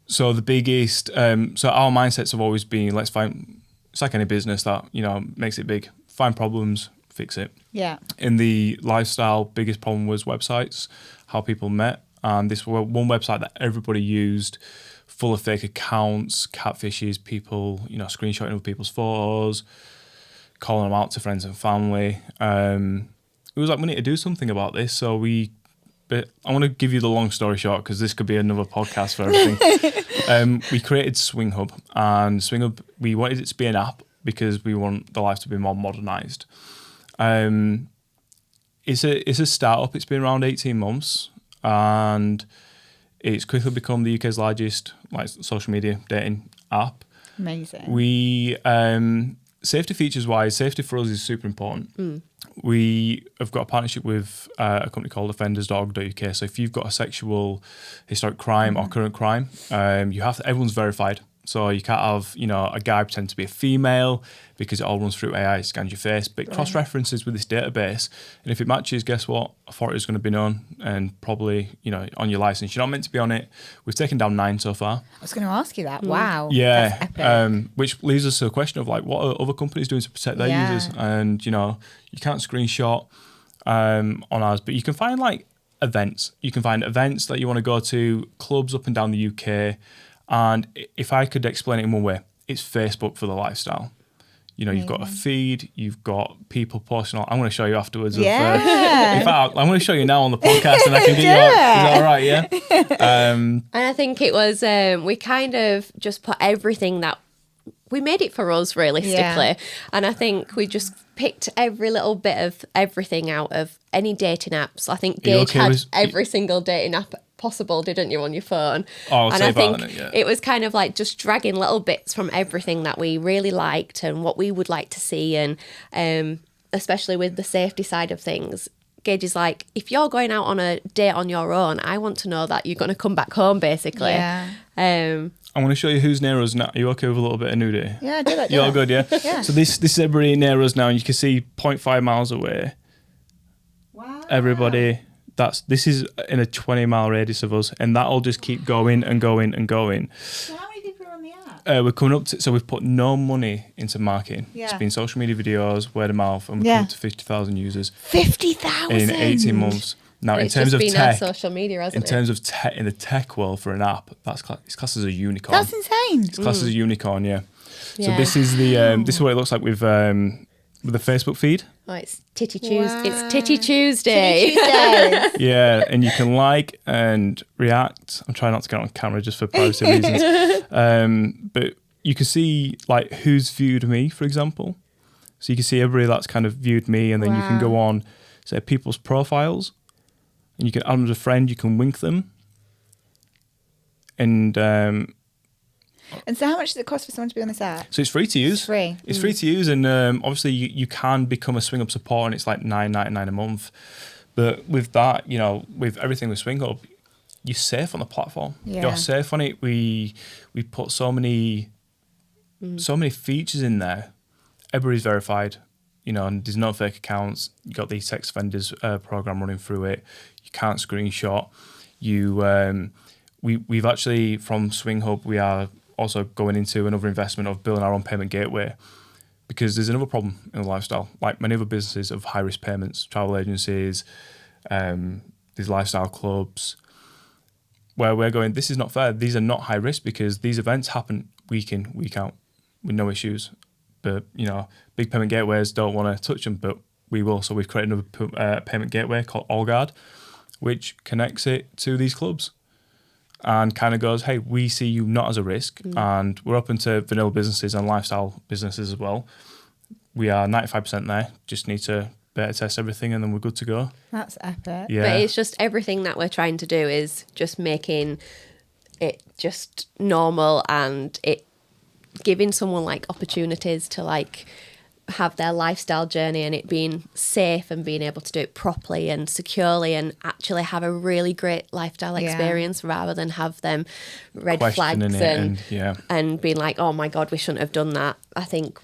So the biggest, so our mindsets have always been, let's find, it's like any business that, you know, makes it big. Find problems, fix it. Yeah. In the lifestyle, biggest problem was websites, how people met. And this was one website that everybody used, full of fake accounts, catfishes, people, you know, screenshotting of people's photos, calling them out to friends and family. It was like, we need to do something about this. So but I want to give you the long story short, because this could be another podcast for everything. We created Swing Hub, and Swing Hub, we wanted it to be an app because we want the life to be more modernised. It's a startup. It's been around 18 months, and it's quickly become the UK's largest like social media dating app. Amazing. We safety features wise, safety for us is super important. We have got a partnership with a company called offenders.org.uk. So if you've got a sexual historic crime or current crime, you have to, everyone's verified. So you can't have, you know, a guy pretend to be a female because it all runs through AI, scans your face, but it cross-references with this database. And if it matches, guess what? Authority is going to be known, and probably, you know, on your license. You're not meant to be on it. We've taken down 9 so far. I was going to ask you that. Wow. Yeah. That's epic. Which leads us to a question of like, what are other companies doing to protect their users? And, you know, you can't screenshot on ours, but you can find like events. You can find events that you want to go to, clubs up and down the UK. And if I could explain it in one way, it's Facebook for the lifestyle. You know, you've got a feed, you've got people posting on. I'm going to show you afterwards. Yeah. In fact, I'm going to show you now on the podcast, and I can get you out. Is that all right? Yeah. And I think it was, we kind of just put everything that, we made it for us realistically. Yeah. And I think we just picked every little bit of everything out of any dating apps. I think Gage had every single dating app possible, didn't you, on your phone? Oh, and I think it was kind of like just dragging little bits from everything that we really liked and what we would like to see, and especially with the safety side of things. Gage is like, if you're going out on a date on your own, I want to know that you're going to come back home, basically. Yeah. I want to show you who's near us now. Are you okay with a little bit of nudity? Yeah, do that. You're all good, yeah? Yeah. So this is everybody near us now, and you can see 0.5 miles away. Wow. Everybody, this is in a 20-mile radius of us, and that'll just keep going and going and going. So how many people are on the app? We're coming up to, so we've put no money into marketing. Yeah. It's been social media videos, word of mouth, and we're coming up to 50,000 users 50,000 in 18 months. Now, in it's terms just of been tech, our social media, hasn't in it? terms of tech, in the tech world for an app, it's classed as a unicorn. That's insane. It's classed as a unicorn, yeah. So Yeah. this is the this is what it looks like with the Facebook feed. Oh, it's Titty Tuesday. Wow. It's Titty Tuesday. Tuesdays. Yeah, and you can like and react. I'm trying not to get on camera just for privacy reasons. But you can see like who's viewed me, for example. So you can see everybody that's kind of viewed me, and then you can go on, say, people's profiles, and you can add them as a friend. You can wink them, and And so how much does it cost for someone to be on this app? So it's free to use. It's free. It's free to use, and obviously you can become a Swing Hub supporter, and it's like $9.99 a month. But with that, you know, with everything with Swing Hub, you're safe on the platform. Yeah. You're safe on it. We put so many features in there. Everybody's verified, you know, and there's no fake accounts. You got the sex offenders program running through it. You can't screenshot. We've actually, from Swing Hub, we are also going into another investment of building our own payment gateway, because there's another problem in the lifestyle. Like many other businesses of high risk payments, travel agencies, these lifestyle clubs, where we're going, this is not fair. These are not high risk because these events happen week in, week out with no issues. But, you know, big payment gateways don't want to touch them, but we will. So we've created another payment gateway called AllGuard, which connects it to these clubs and kind of goes, hey, we see you not as a risk, and we're open to vanilla businesses and lifestyle businesses as well. We are 95% there, just need to beta test everything and then we're good to go. That's epic. Yeah. But it's just everything that we're trying to do is just making it just normal, and it giving someone like opportunities to like have their lifestyle journey, and it being safe and being able to do it properly and securely and actually have a really great lifestyle experience rather than have them red flags and being like, oh my God, we shouldn't have done that. I think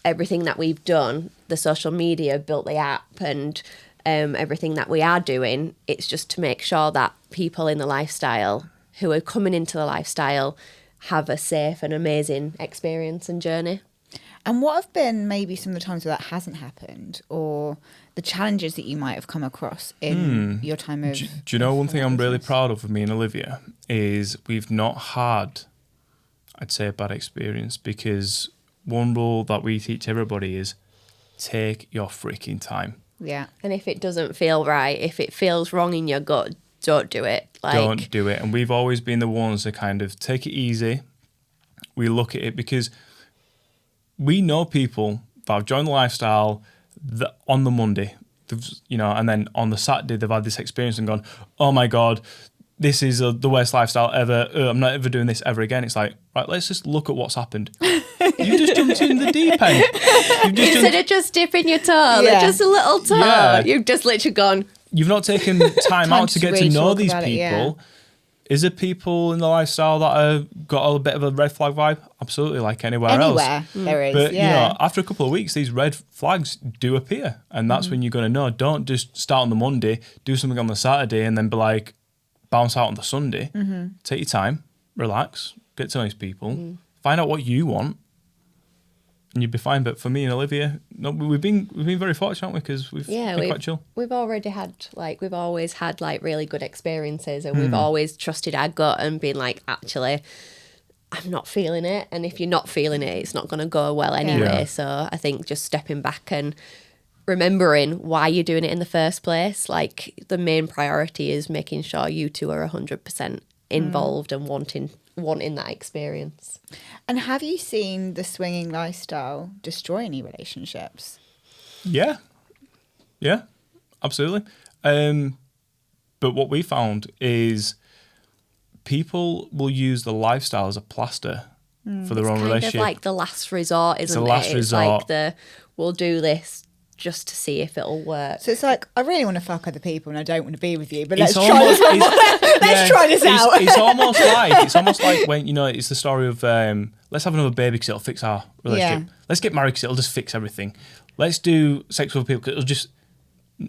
everything that we've done, the social media, built the app, and everything that we are doing, it's just to make sure that people in the lifestyle who are coming into the lifestyle have a safe and amazing experience and journey. And what have been maybe some of the times where that hasn't happened, or the challenges that you might have come across in your time of... Do you know one thing I'm really proud of with me and Olivia is we've not had, I'd say, a bad experience, because one rule that we teach everybody is take your freaking time. Yeah. And if it doesn't feel right, if it feels wrong in your gut, don't do it. Don't do it. And we've always been the ones to kind of take it easy. We look at it because we know people that have joined the lifestyle that on the Monday, you know, and then on the Saturday they've had this experience and gone, oh my God, this is the worst lifestyle ever. I'm not ever doing this ever again. It's like, right, let's just look at what's happened. You just jumped in the deep end. Instead of just dipping your toe, just a little toe, you've just literally gone. You've not taken time out to get really to know these people. It, Is there people in the lifestyle that have got a bit of a red flag vibe? Absolutely, like anywhere else. There is, But, you know, after a couple of weeks, these red flags do appear. And that's when you're going to know. Don't just start on the Monday, do something on the Saturday, and then be like, bounce out on the Sunday. Take your time, relax, get to know these people, find out what you want, and you'd be fine. But for me and Olivia, no, we've been very fortunate, haven't we? Because we've been quite chill. We've always had like really good experiences, and we've always trusted our gut and been like, actually, I'm not feeling it. And if you're not feeling it, it's not going to go well anyway. Yeah. So I think just stepping back and remembering why you're doing it in the first place. Like the main priority is making sure you two are 100% involved and wanting that experience. And have you seen the swinging lifestyle destroy any relationships? Yeah, absolutely. But what we found is people will use the lifestyle as a plaster for their own relationship. It's kind of like the last resort, isn't it? It's the last resort. It's like we'll do this just to see if it'll work. So it's like, I really want to fuck other people and I don't want to be with you, but let's try this out. It's almost like when, you know, it's the story of let's have another baby because it'll fix our relationship. Let's get married because it'll just fix everything. Let's do sex with people because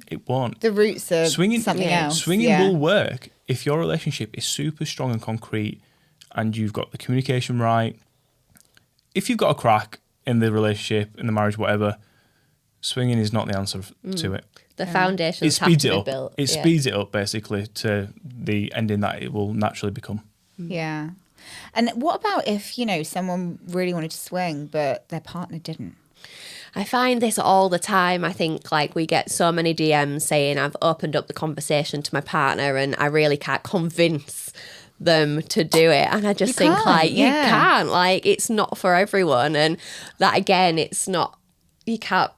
it won't. The roots of something else. Swinging will work if your relationship is super strong and concrete and you've got the communication right. If you've got a crack in the relationship, in the marriage, whatever, swinging is not the answer to it. The foundations have to be built. It speeds it up basically to the ending that it will naturally become. Yeah. And what about if, you know, someone really wanted to swing but their partner didn't? I find this all the time. I think like we get so many DMs saying I've opened up the conversation to my partner and I really can't convince them to do it. And I just think like you can't, like it's not for everyone. And that again, it's not, you can't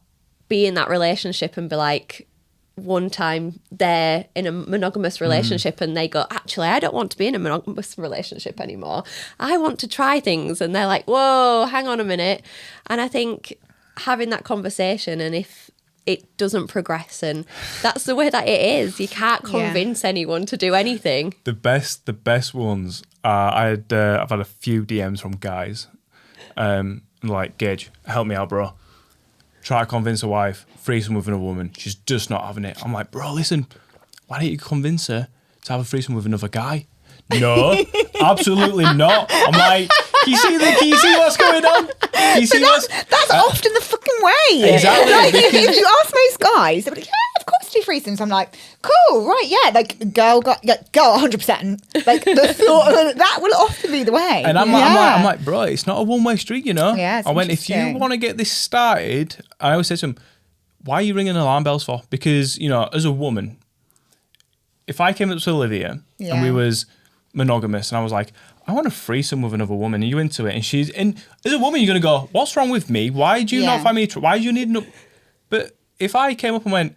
be in that relationship and be like, one time they're in a monogamous relationship and they go, actually, I don't want to be in a monogamous relationship anymore. I want to try things. And they're like, whoa, hang on a minute. And I think having that conversation, and if it doesn't progress, and that's the way that it is, you can't convince anyone to do anything. The best ones are, I've had a few DMs from guys like, Gage, help me out, bro. Try to convince a wife, threesome with another woman. She's just not having it. I'm like, bro, listen, why don't you convince her to have a threesome with another guy? No, absolutely not. I'm like, can you see what's going on? Can you see that's often the fucking way. Exactly. Like, if you ask most guys, they're like, yeah, of course do threesomes. I'm like, cool, right, yeah. Like, girl 100%. Like, the thought that will often be the way. And I'm like, bro, it's not a one-way street, you know? Yeah, I went, if you want to get this started, I always say to him, why are you ringing alarm bells for? Because, you know, as a woman, if I came up to Olivia and we was monogamous and I was like, I want a threesome with another woman, and you into it, and as a woman, you're going to go, what's wrong with me? Why do you not find me, why do you need But if I came up and went,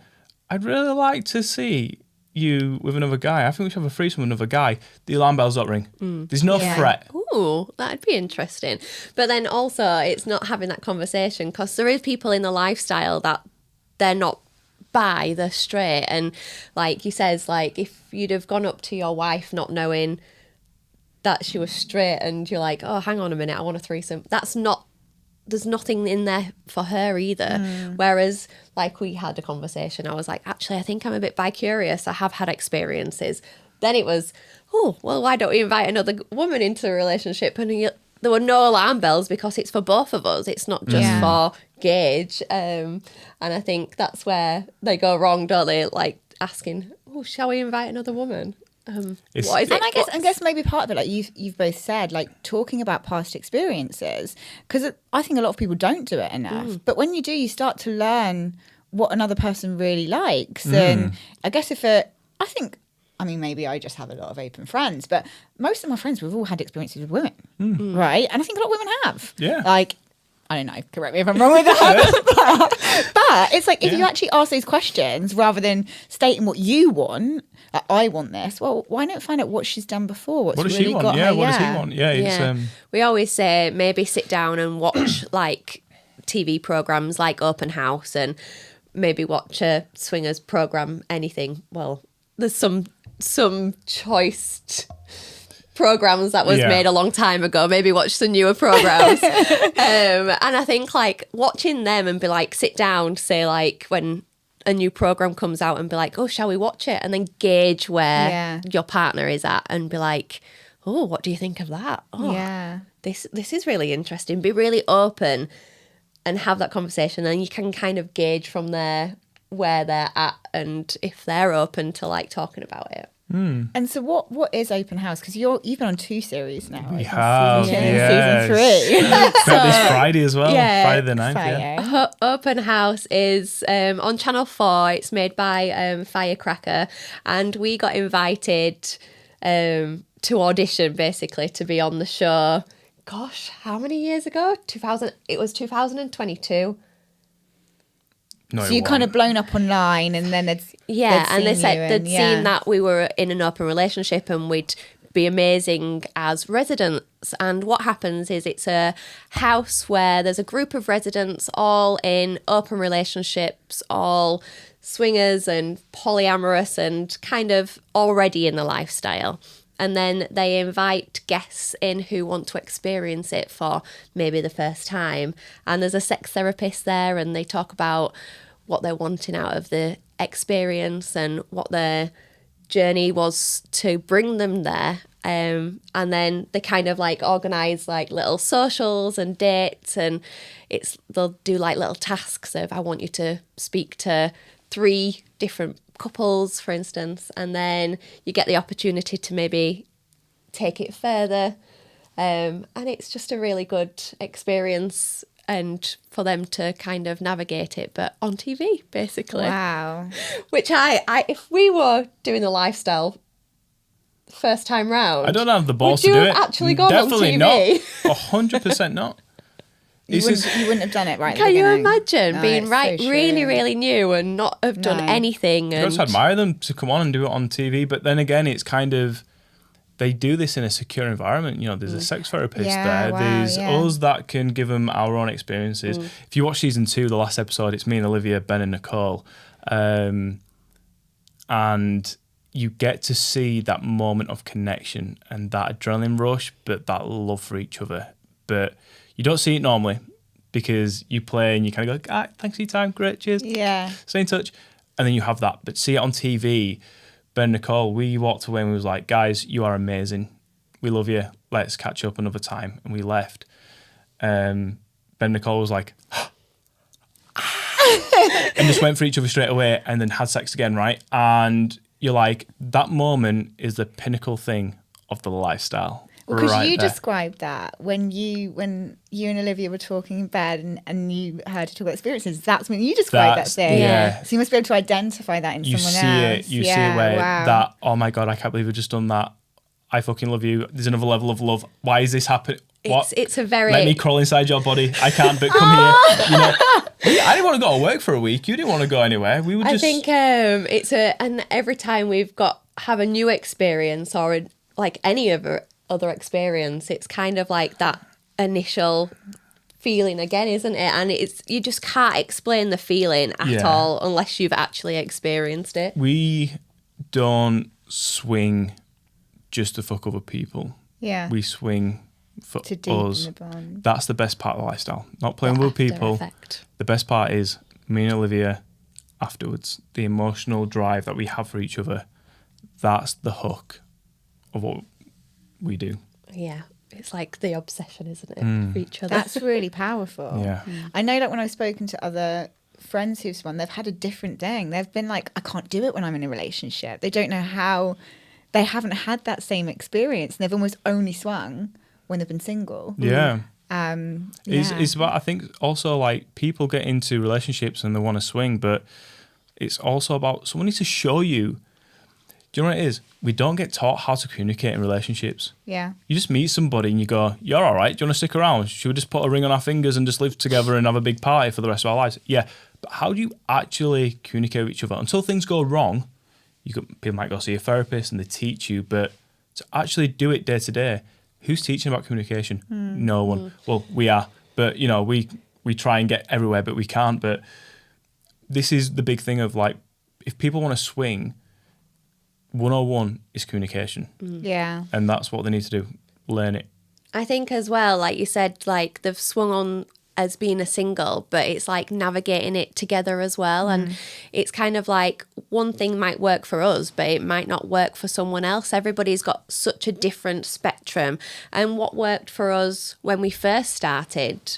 I'd really like to see you with another guy, I think we should have a threesome with another guy, the alarm bells don't ring. There's no threat. Ooh, that'd be interesting. But then also, it's not having that conversation, because there is people in the lifestyle that they're not bi, they're straight. And like you says, like, if you'd have gone up to your wife not knowing that she was straight and you're like, oh, hang on a minute, I want a threesome, there's nothing in there for her either. Whereas, like, we had a conversation, I was like, actually, I think I'm a bit bi-curious, I have had experiences. Then it was, oh, well, why don't we invite another woman into the relationship? And there were no alarm bells, because it's for both of us, it's not just for Gage. And I think that's where they go wrong, don't they? Like, asking, oh, shall we invite another woman? What is it? And I guess maybe part of it, like you've both said, like, talking about past experiences, because I think a lot of people don't do it enough. But when you do, you start to learn what another person really likes. And I guess maybe I just have a lot of open friends, but most of my friends, we've all had experiences with women, right? And I think a lot of women have. Yeah. Like, I don't know, correct me if I'm wrong with that. but it's like, if you actually ask those questions rather than stating what you want, I want this, well, why not find out what she's done before? What does really she want? got Yeah, her, what does he want? Yeah, it's, we always say maybe sit down and watch like TV programs like Open House, and maybe watch a swingers program, anything. Well, there's some choice programs that was made a long time ago. Maybe watch some newer programs. And I think, like, watching them and be like, sit down, say, like, when a new program comes out, and be like, oh, shall we watch it? And then gauge where your partner is at, and be like, oh, what do you think of that? Oh, this is really interesting. Be really open and have that conversation, and you can kind of gauge from there where they're at and if they're open to, like, talking about it. And so what is Open House? Because you've been on 2 series now. We have, season 3. This Friday as well, Friday the 9th. Friday. Open House is on Channel 4. It's made by Firecracker, and we got invited to audition, basically, to be on the show. Gosh, how many years ago? It was 2022. No, so you kind of blown up online, and then they said they'd seen that we were in an open relationship and we'd be amazing as residents. And what happens is, it's a house where there's a group of residents all in open relationships, all swingers and polyamorous and kind of already in the lifestyle. And then they invite guests in who want to experience it for maybe the first time. And there's a sex therapist there, and they talk about what they're wanting out of the experience and what their journey was to bring them there. And then they kind of like organise like little socials and dates, and they'll do like little tasks of, I want you to speak to 3 different couples, for instance, and then you get the opportunity to maybe take it further, and it's just a really good experience, and for them to kind of navigate it, but on TV, basically. Wow. Which I if we were doing the lifestyle first time round, I don't have the balls to do it. Would you have actually gone Definitely on TV? Not. 100% not. You wouldn't have done it right. Can you imagine being so really, really new and not have done anything? You just admire them to come on and do it on TV. But then again, it's kind of, they do this in a secure environment. You know, there's a sex therapist there. There's us that can give them our own experiences. If you watch season 2, the last episode, it's me and Olivia, Ben and Nicole. And you get to see that moment of connection and that adrenaline rush, but that love for each other. But you don't see it normally because you play and you kind of go, thanks for your time, great, cheers. Yeah. Stay in touch. And then you have that. But see it on TV, Ben and Nicole, we walked away and we was like, guys, you are amazing. We love you. Let's catch up another time. And we left. Ben and Nicole was like, and just went for each other straight away and then had sex again, right? And you're like, that moment is the pinnacle thing of the lifestyle. Because you described that when you and Olivia were talking in bed and you heard her talk about experiences. That's when you described that thing. Yeah. So you must be able to identify that in someone else. You see it where that, oh my God, I can't believe I've just done that. I fucking love you. There's another level of love. Why is this happening? What? It's a very... Let me crawl inside your body. I can't, but come here. You know, I didn't want to go to work for a week. You didn't want to go anywhere. We were just... I think and every time we've have a new experience or like any other experience, it's kind of like that initial feeling again, isn't it? And you just can't explain the feeling at all unless you've actually experienced it. We don't swing just to fuck other people. Yeah. We swing for to deepen us. The bond. That's the best part of the lifestyle. Not playing with people. Effect. The best part is me and Olivia afterwards. The emotional drive that we have for each other. That's the hook of what we do. Yeah. It's like the obsession, isn't it, for each other? That's really powerful. Yeah. I know that when I've spoken to other friends who've swung, they've had a different thing. They've been like, I can't do it when I'm in a relationship. They don't know how. They haven't had that same experience. They've almost only swung when they've been single. Yeah. It's about, I think, also like people get into relationships and they want to swing, but it's also about someone needs to show you. Do you know what it is? We don't get taught how to communicate in relationships. Yeah. You just meet somebody and you go, you're all right. Do you want to stick around? Should we just put a ring on our fingers and just live together and have a big party for the rest of our lives? Yeah. But how do you actually communicate with each other? Until things go wrong, people might go see a therapist and they teach you, but to actually do it day to day, who's teaching about communication? No one. Well, we are, but you know, we try and get everywhere, but we can't. But this is the big thing of like, if people want to swing, 101 is communication. Yeah. And that's what they need to do. Learn it. I think as well, like you said, like they've swung on as being a single, but it's like navigating it together as well. And it's kind of like one thing might work for us, but it might not work for someone else. Everybody's got such a different spectrum. And what worked for us when we first started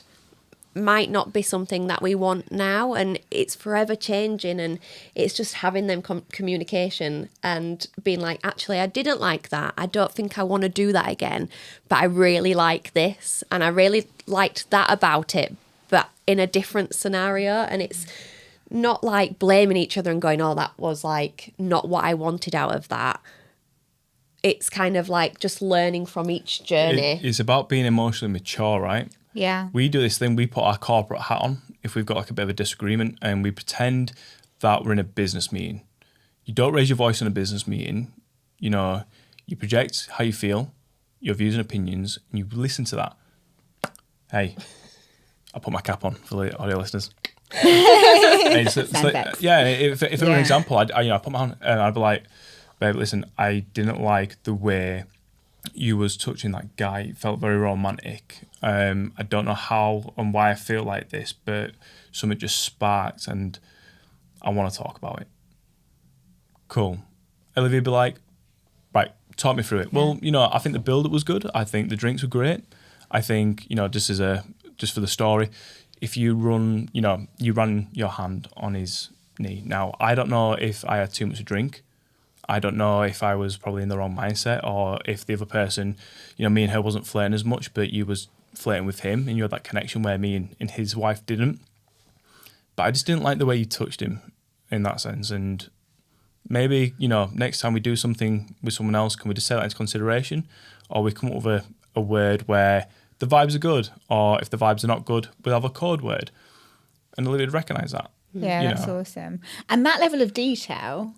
might not be something that we want now, and it's forever changing. And it's just having them communication and being like, actually, I didn't like that. I don't think I want to do that again, but I really like this, and I really liked that about it, but in a different scenario. And it's not like blaming each other and going, oh, that was like not what I wanted out of that. It's kind of like just learning from each journey. It's about being emotionally mature, right? Yeah. We do this thing, we put our corporate hat on if we've got like a bit of a disagreement, and we pretend that we're in a business meeting. You don't raise your voice in a business meeting. You know, you project how you feel, your views and opinions, and you listen to that. Hey, I'll put my cap on for the audio listeners. If it were an example, I'd put my hand and I'd be like, babe, listen, I didn't like the way you was touching that guy. It felt very romantic. I don't know how and why I feel like this, but something just sparked and I want to talk about it. Cool. Olivia would be like, right, talk me through it. Well, you know, I think the build-up was good. I think the drinks were great. I think, you know, just for the story, if you ran your hand on his knee. Now, I don't know if I had too much to drink. I don't know if I was probably in the wrong mindset, or if the other person, you know, me and her wasn't flirting as much, but you was flirting with him and you had that connection where me and his wife didn't. But I just didn't like the way you touched him in that sense. And maybe, you know, next time we do something with someone else, can we just take that into consideration? Or we come up with a word where the vibes are good, or if the vibes are not good, we'll have a code word. And Olivia would recognise that. Yeah, that's awesome. And that level of detail,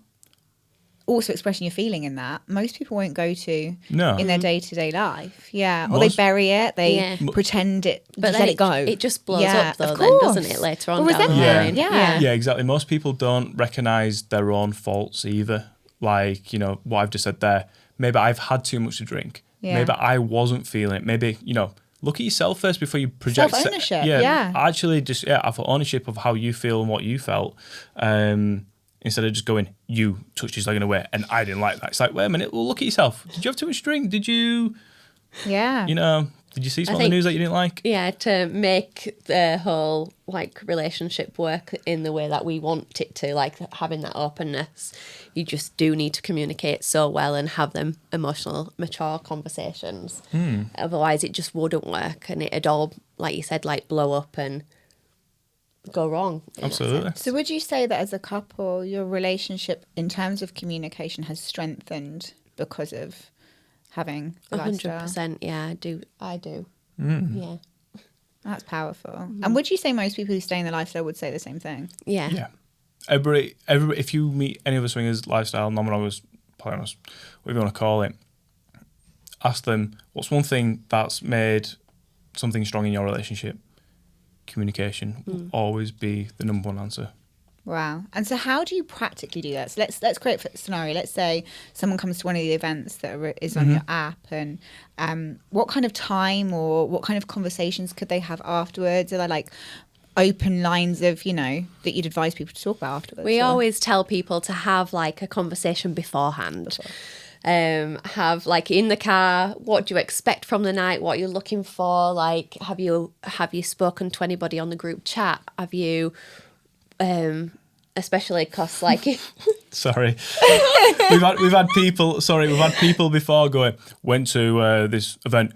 also expressing your feeling in that, most people won't go to in their day-to-day life. Yeah. Or they bury it, they pretend it, but just let it go. It just blows up though then, doesn't it, later on down the line? Yeah, exactly. Most people don't recognise their own faults either. Like, you know, what I've just said there. Maybe I've had too much to drink. Yeah. Maybe I wasn't feeling it. Maybe, you know, look at yourself first before you project. Self-ownership, Actually just, have ownership of how you feel and what you felt. Instead of just going, you touched his leg in a way and I didn't like that. It's like, wait a minute, well, look at yourself. Did you have too much drink? Did you, you know, did you see something on the news that you didn't like? Yeah, to make the whole, like, relationship work in the way that we want it to, like, having that openness, you just do need to communicate so well and have them emotional, mature conversations. Otherwise, it just wouldn't work and it'd all, like you said, like, blow up and go wrong. Absolutely. So would you say that as a couple, your relationship in terms of communication has strengthened because of having the 100%, yeah, I do. Yeah. That's powerful. And would you say most people who stay in the lifestyle would say the same thing? Yeah. Yeah. Everybody, if you meet any of the swingers, lifestyle, non-monogamous, polyamorous, whatever you want to call it, ask them, what's one thing that's made something strong in your relationship? Communication will always be the number one answer. Wow. And so how do you practically do that? So let's create a scenario. Let's say someone comes to one of the events that is on your app, and what kind of time or what kind of conversations could they have afterwards? Are there like open lines of, you know, that you'd advise people to talk about afterwards? We always tell people to have like a conversation beforehand. Have like in the car, what do you expect from the night, what you're looking for, like have you spoken to anybody on the group chat, have you especially because like sorry we've had people before going, went to this event,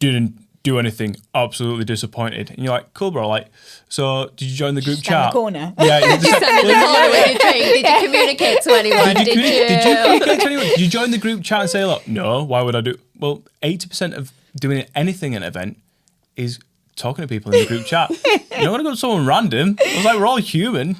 didn't do anything, absolutely disappointed, and you're like, cool bro, like, so did you join the group chat? In the corner. Yeah, you stand in the corner with your drink. Did you communicate to anyone? Did you communicate to anyone? Did you join the group chat and say, look, no, why would I do? Well, 80% of doing anything at an event is talking to people in the group chat. You don't want to go to someone random. I was like, we're all human.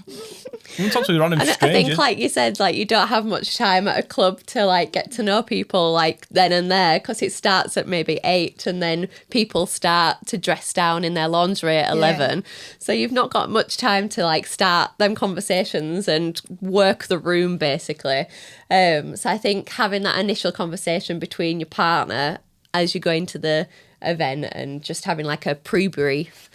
You can talk to a random stranger. I think, like you said, like you don't have much time at a club to like get to know people like then and there, because it starts at maybe 8 and then people start to dress down in their lingerie at 11. So you've not got much time to like start them conversations and work the room basically. So I think having that initial conversation between your partner as you go into the event and just having like a pre-brief,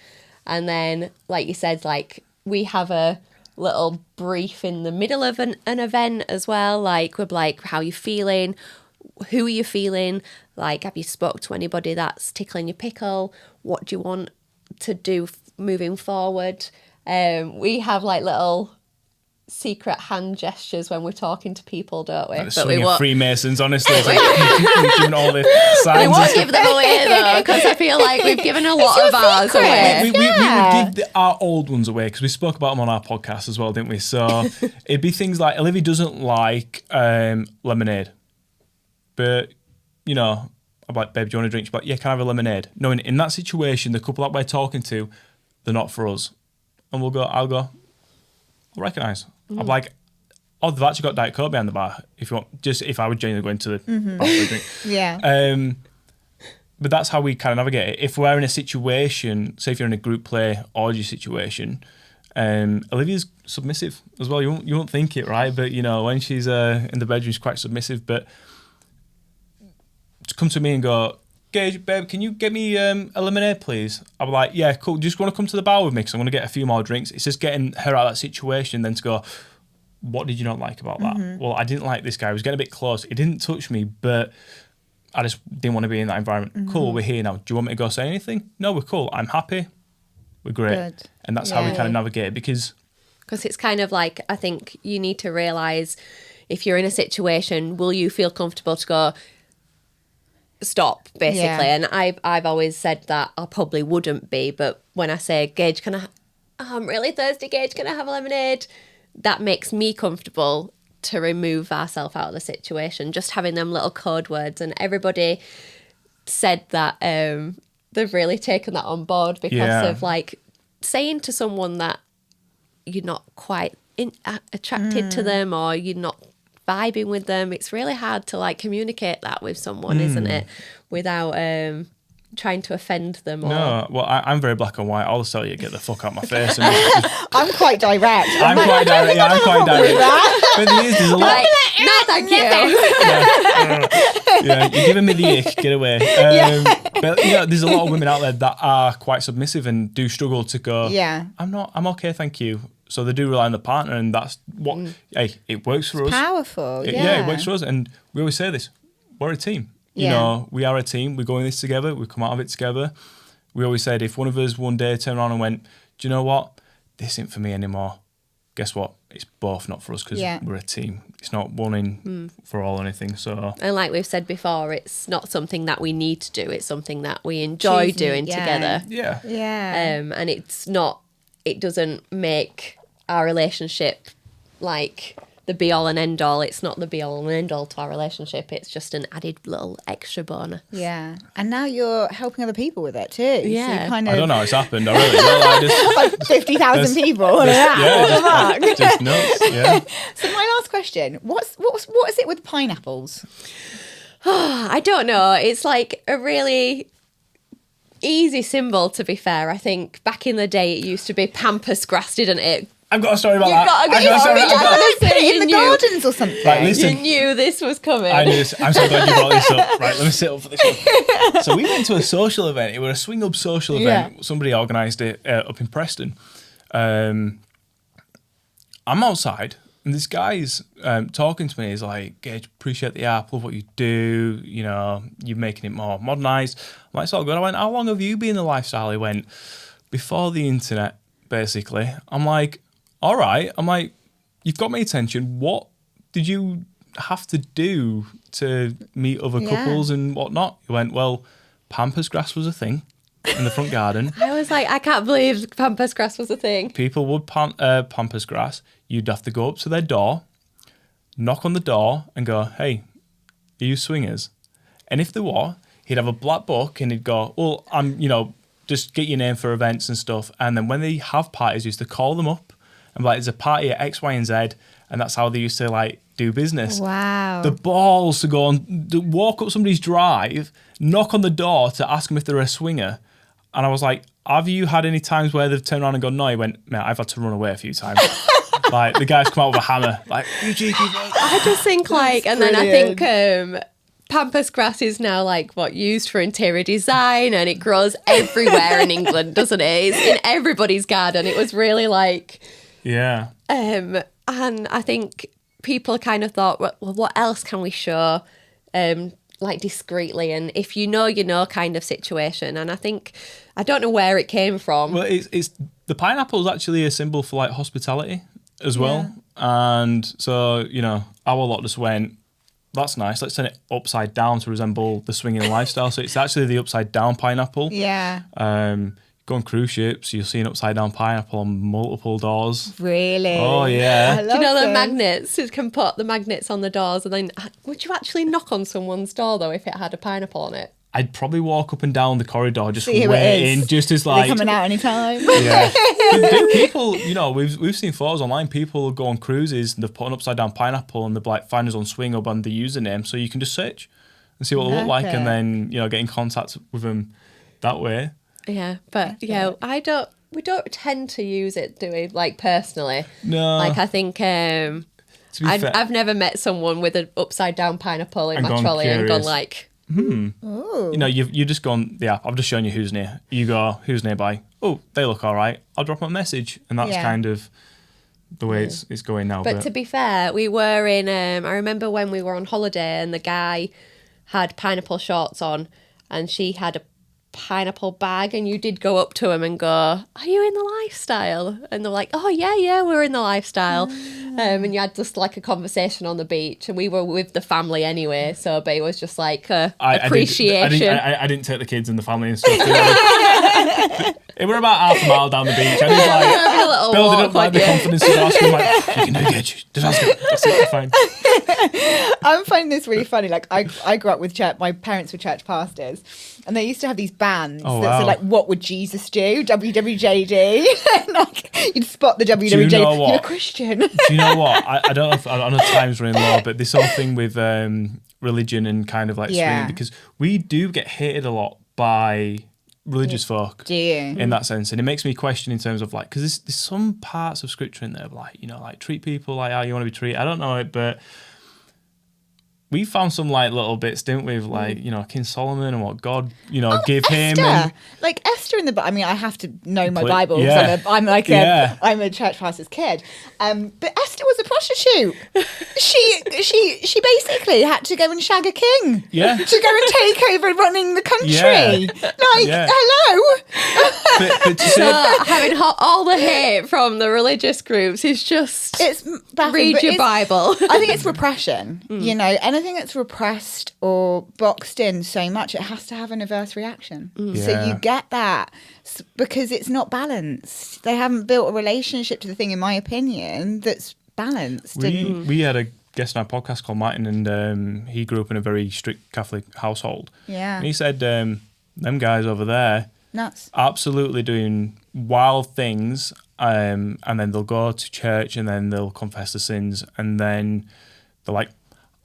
and then like you said, like we have a little brief in the middle of an event as well, like we're like, how are you feeling, who are you feeling, like have you spoke to anybody that's tickling your pickle, what do you want to do moving forward. We have like little secret hand gestures when we're talking to people, don't we? But we want Freemasons, honestly. It's like giving all the signs. We won't give them away though, because I feel like we've given a lot of ours away. We would give our old ones away because we spoke about them on our podcast as well, didn't we? So it'd be things like, Olivia doesn't like lemonade, but you know, I'm like, babe, do you want a drink? She's like, yeah, can I have a lemonade? Knowing in that situation, the couple that we're talking to, they're not for us, and I'll recognise. I'm like, oh, they've actually got Diet Coke behind the bar. If you want, just if I would genuinely go into the bar for a drink. Yeah. But that's how we kind of navigate it. If we're in a situation, say if you're in a group play orgy situation, Olivia's submissive as well. You won't think it, right? But you know, when she's in the bedroom, she's quite submissive. But to come to me and go, Gage, babe, can you get me a lemonade, please? I'm like, yeah, cool. Do you just want to come to the bar with me? Because I'm going to get a few more drinks. It's just getting her out of that situation, then to go, what did you not like about that? Well, I didn't like this guy. He was getting a bit close. He didn't touch me, but I just didn't want to be in that environment. Cool, we're here now. Do you want me to go say anything? No, we're cool. I'm happy. We're great. Good. And that's how we kind of navigate it, because it's kind of like, I think you need to realise if you're in a situation, will you feel comfortable to go, stop, basically? And I've always said that I probably wouldn't be, but when I say, Gage, I'm really thirsty, Gage, can I have a lemonade? That makes me comfortable to remove ourselves out of the situation. Just having them little code words, and everybody said that they've really taken that on board because of like saying to someone that you're not quite attracted to them or you're not vibing with them. It's really hard to like communicate that with someone, isn't it? Without trying to offend them. Or... No, well, I'm very black and white. I'll tell you, get the fuck out my face. And I'm quite direct. I'm quite direct. Yeah, I'm quite direct. But there's a lot. Like, no, thank you. Yeah, you're giving me the ick. Get away. But there's a lot of women out there that are quite submissive and do struggle to go. Yeah, I'm okay, thank you. So they do rely on the partner, and that's what. Hey, it works for us. Powerful. It works for us, and we always say this: we're a team. You know, we are a team. We're going this together. We come out of it together. We always said if one of us one day turned around and went, do you know what? This ain't for me anymore. Guess what? It's both not for us because we're a team. It's not one in for all or anything. So, and like we've said before, it's not something that we need to do. It's something that we enjoy doing together. Yeah. And it's not. It doesn't make our relationship like the be all and end all. It's not the be all and end all to our relationship. It's just an added little extra bonus. Yeah. And now you're helping other people with it too. Yeah. So you kind of... I don't know how it's happened. I really don't. Like 50,000 people. Just nuts. Yeah. So my last question, what is it with pineapples? I don't know. It's like a really easy symbol, to be fair. I think back in the day it used to be pampas grass, didn't it? I've got a story about that. Put it in the gardens or something. Right, listen. You knew this was coming. I knew this. I'm so glad you brought this up. Right, let me sit up for this one. So we went to a social event. It was a swing up social event. Yeah. Somebody organised it up in Preston. I'm outside and this guy's talking to me. He's like, Gage, appreciate the app, love what you do. You know, you're making it more modernised. I'm like, it's all good. I went, how long have you been in the lifestyle? He went, before the internet, basically. I'm like, all right. I'm like, you've got my attention. What did you have to do to meet other couples and whatnot? He went, well, pampas grass was a thing in the front garden. I was like, I can't believe pampas grass was a thing. People would pampas grass. You'd have to go up to their door, knock on the door and go, hey, are you swingers? And if there were, he'd have a black book and he'd go, well, just get your name for events and stuff. And then when they have parties, he used to call them up and be like, there's a party at X, Y, and Z. And that's how they used to like do business. Wow. The balls to go on, to walk up somebody's drive, knock on the door to ask them if they're a swinger. And I was like, have you had any times where they've turned around and gone, no? He went, mate, I've had to run away a few times. Like, the guy's come out with a hammer. Like, you cheeky bro. I just think like, and then I think pampas grass is now like used for interior design, and it grows everywhere in England, doesn't it? It's in everybody's garden. It was really like... Yeah. And I think people kind of thought, well, what else can we show like discreetly? And if you know kind of situation. And I think, I don't know where it came from. Well, it's the pineapple is actually a symbol for like hospitality as well. And so, our lot just went, that's nice. Let's turn it upside down to resemble the swinging lifestyle. So it's actually the upside down pineapple. Yeah. Go on cruise ships, you'll see an upside down pineapple on multiple doors. Really? Oh, yeah. Do you know the magnets? You can put the magnets on the doors, and then would you actually knock on someone's door though if it had a pineapple on it? I'd probably walk up and down the corridor just See waiting, just as like... They're coming out anytime. Yeah. But people, we've seen photos online, people go on cruises and they've put an upside down pineapple and they've like find us on Swing Up and the username, so you can just search and see what they look like and then, get in contact with them that way. Yeah, but we don't tend to use it, do we? Like personally. No. Like I think I've never met someone with an upside down pineapple in my trolley and gone like, Ooh. You've just gone the app. I've just shown you who's near. You go, who's nearby? Oh, they look all right. I'll drop them a message, and that's kind of the way it's going now. But to be fair, we were in. I remember when we were on holiday, and the guy had pineapple shorts on, and she had a pineapple bag, and you did go up to him and go, are you in the lifestyle? And they're like, oh yeah, we're in the lifestyle. And you had just like a conversation on the beach, and we were with the family anyway, so but it was just like appreciation. I didn't take the kids and the family and stuff. It were about half a mile down the beach. I did like building up like the confidence to ask him like, you can do it, Gage. Just ask him. That's it, fine. I'm finding this really funny. Like I grew up with church. My parents were church pastors, and they used to have these bands that said like, "What would Jesus do?" WWJD. Like you'd spot the WWJD. Do you know what? You're a Christian. Do you know what? I don't know if I know time's running low, but this whole thing with religion and kind of like screening, because we do get hated a lot by religious folk. Do you? In that sense, and it makes me question in terms of like, because there's some parts of scripture in there like, you know, like treat people like how you want to be treated. I don't know it, but we found some like little bits, didn't we, of like, you know, King Solomon and what God, you know, gave him. And like Esther in the Bible. I mean, I have to know my Complete- Bible yeah. because I'm like Yeah. I'm a church pastor's kid. But Esther was a prostitute. She basically had to go and shag a king. Yeah. To go and take over running the country. Yeah. Like, Yeah. hello. but to say, Having all the hate from the religious groups is just It's baffling, read but your it's- Bible. I think it's repression. You know, anything that's repressed or boxed in so much, it has to have an adverse reaction. So Yeah. you get that because it's not balanced. They haven't built a relationship to the thing, in my opinion, that's balanced. we had a guest on our podcast called Martin, and he grew up in a very strict Catholic household. Yeah. And he said, them guys over there, Nuts. absolutely doing wild things, and then they'll go to church and then they'll confess the sins, and then they're like,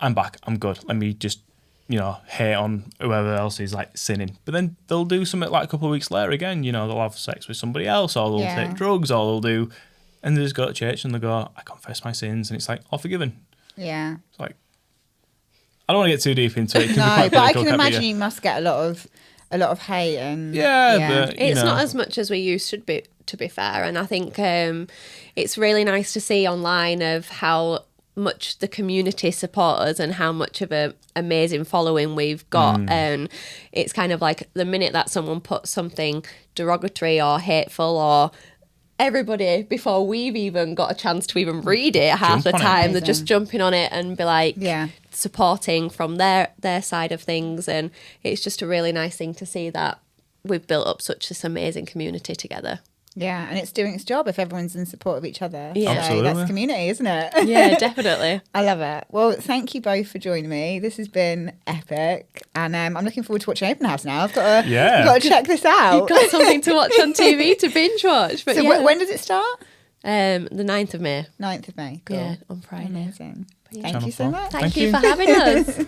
I'm back, I'm good, let me just, you know, hate on whoever else is like sinning. But then they'll do something like a couple of weeks later again, you know, they'll have sex with somebody else, or they'll take drugs, or they'll do, and they just go to church and they go, I confess my sins, and it's like, all forgiven. Yeah. It's like, I don't want to get too deep into it. It can be No, quite but I political, can can't imagine be, you must get a lot of hate and but you It's know. not as much as we used to be fair, and I think it's really nice to see online of how much the community support us and how much of a amazing following we've got. And it's kind of like the minute that someone puts something derogatory or hateful, or everybody, before we've even got a chance to even read it, half the Jump on it. time they're just jumping on it and be like supporting from their side of things. And it's just a really nice thing to see that we've built up such this amazing community together. Yeah, and it's doing its job if everyone's in support of each other. Yeah. So Absolutely. that's community, isn't it? Yeah, definitely. I love it. Well, thank you both for joining me. This has been epic, and I'm looking forward to watching Open House now. I've got to check this out. You've got something to watch on TV to binge watch. But So yeah. when does it start? The 9th of May. 9th of May. Cool. Yeah, on Friday. Amazing. Yeah. Thank Channel you so 4. much. Thank you for having us.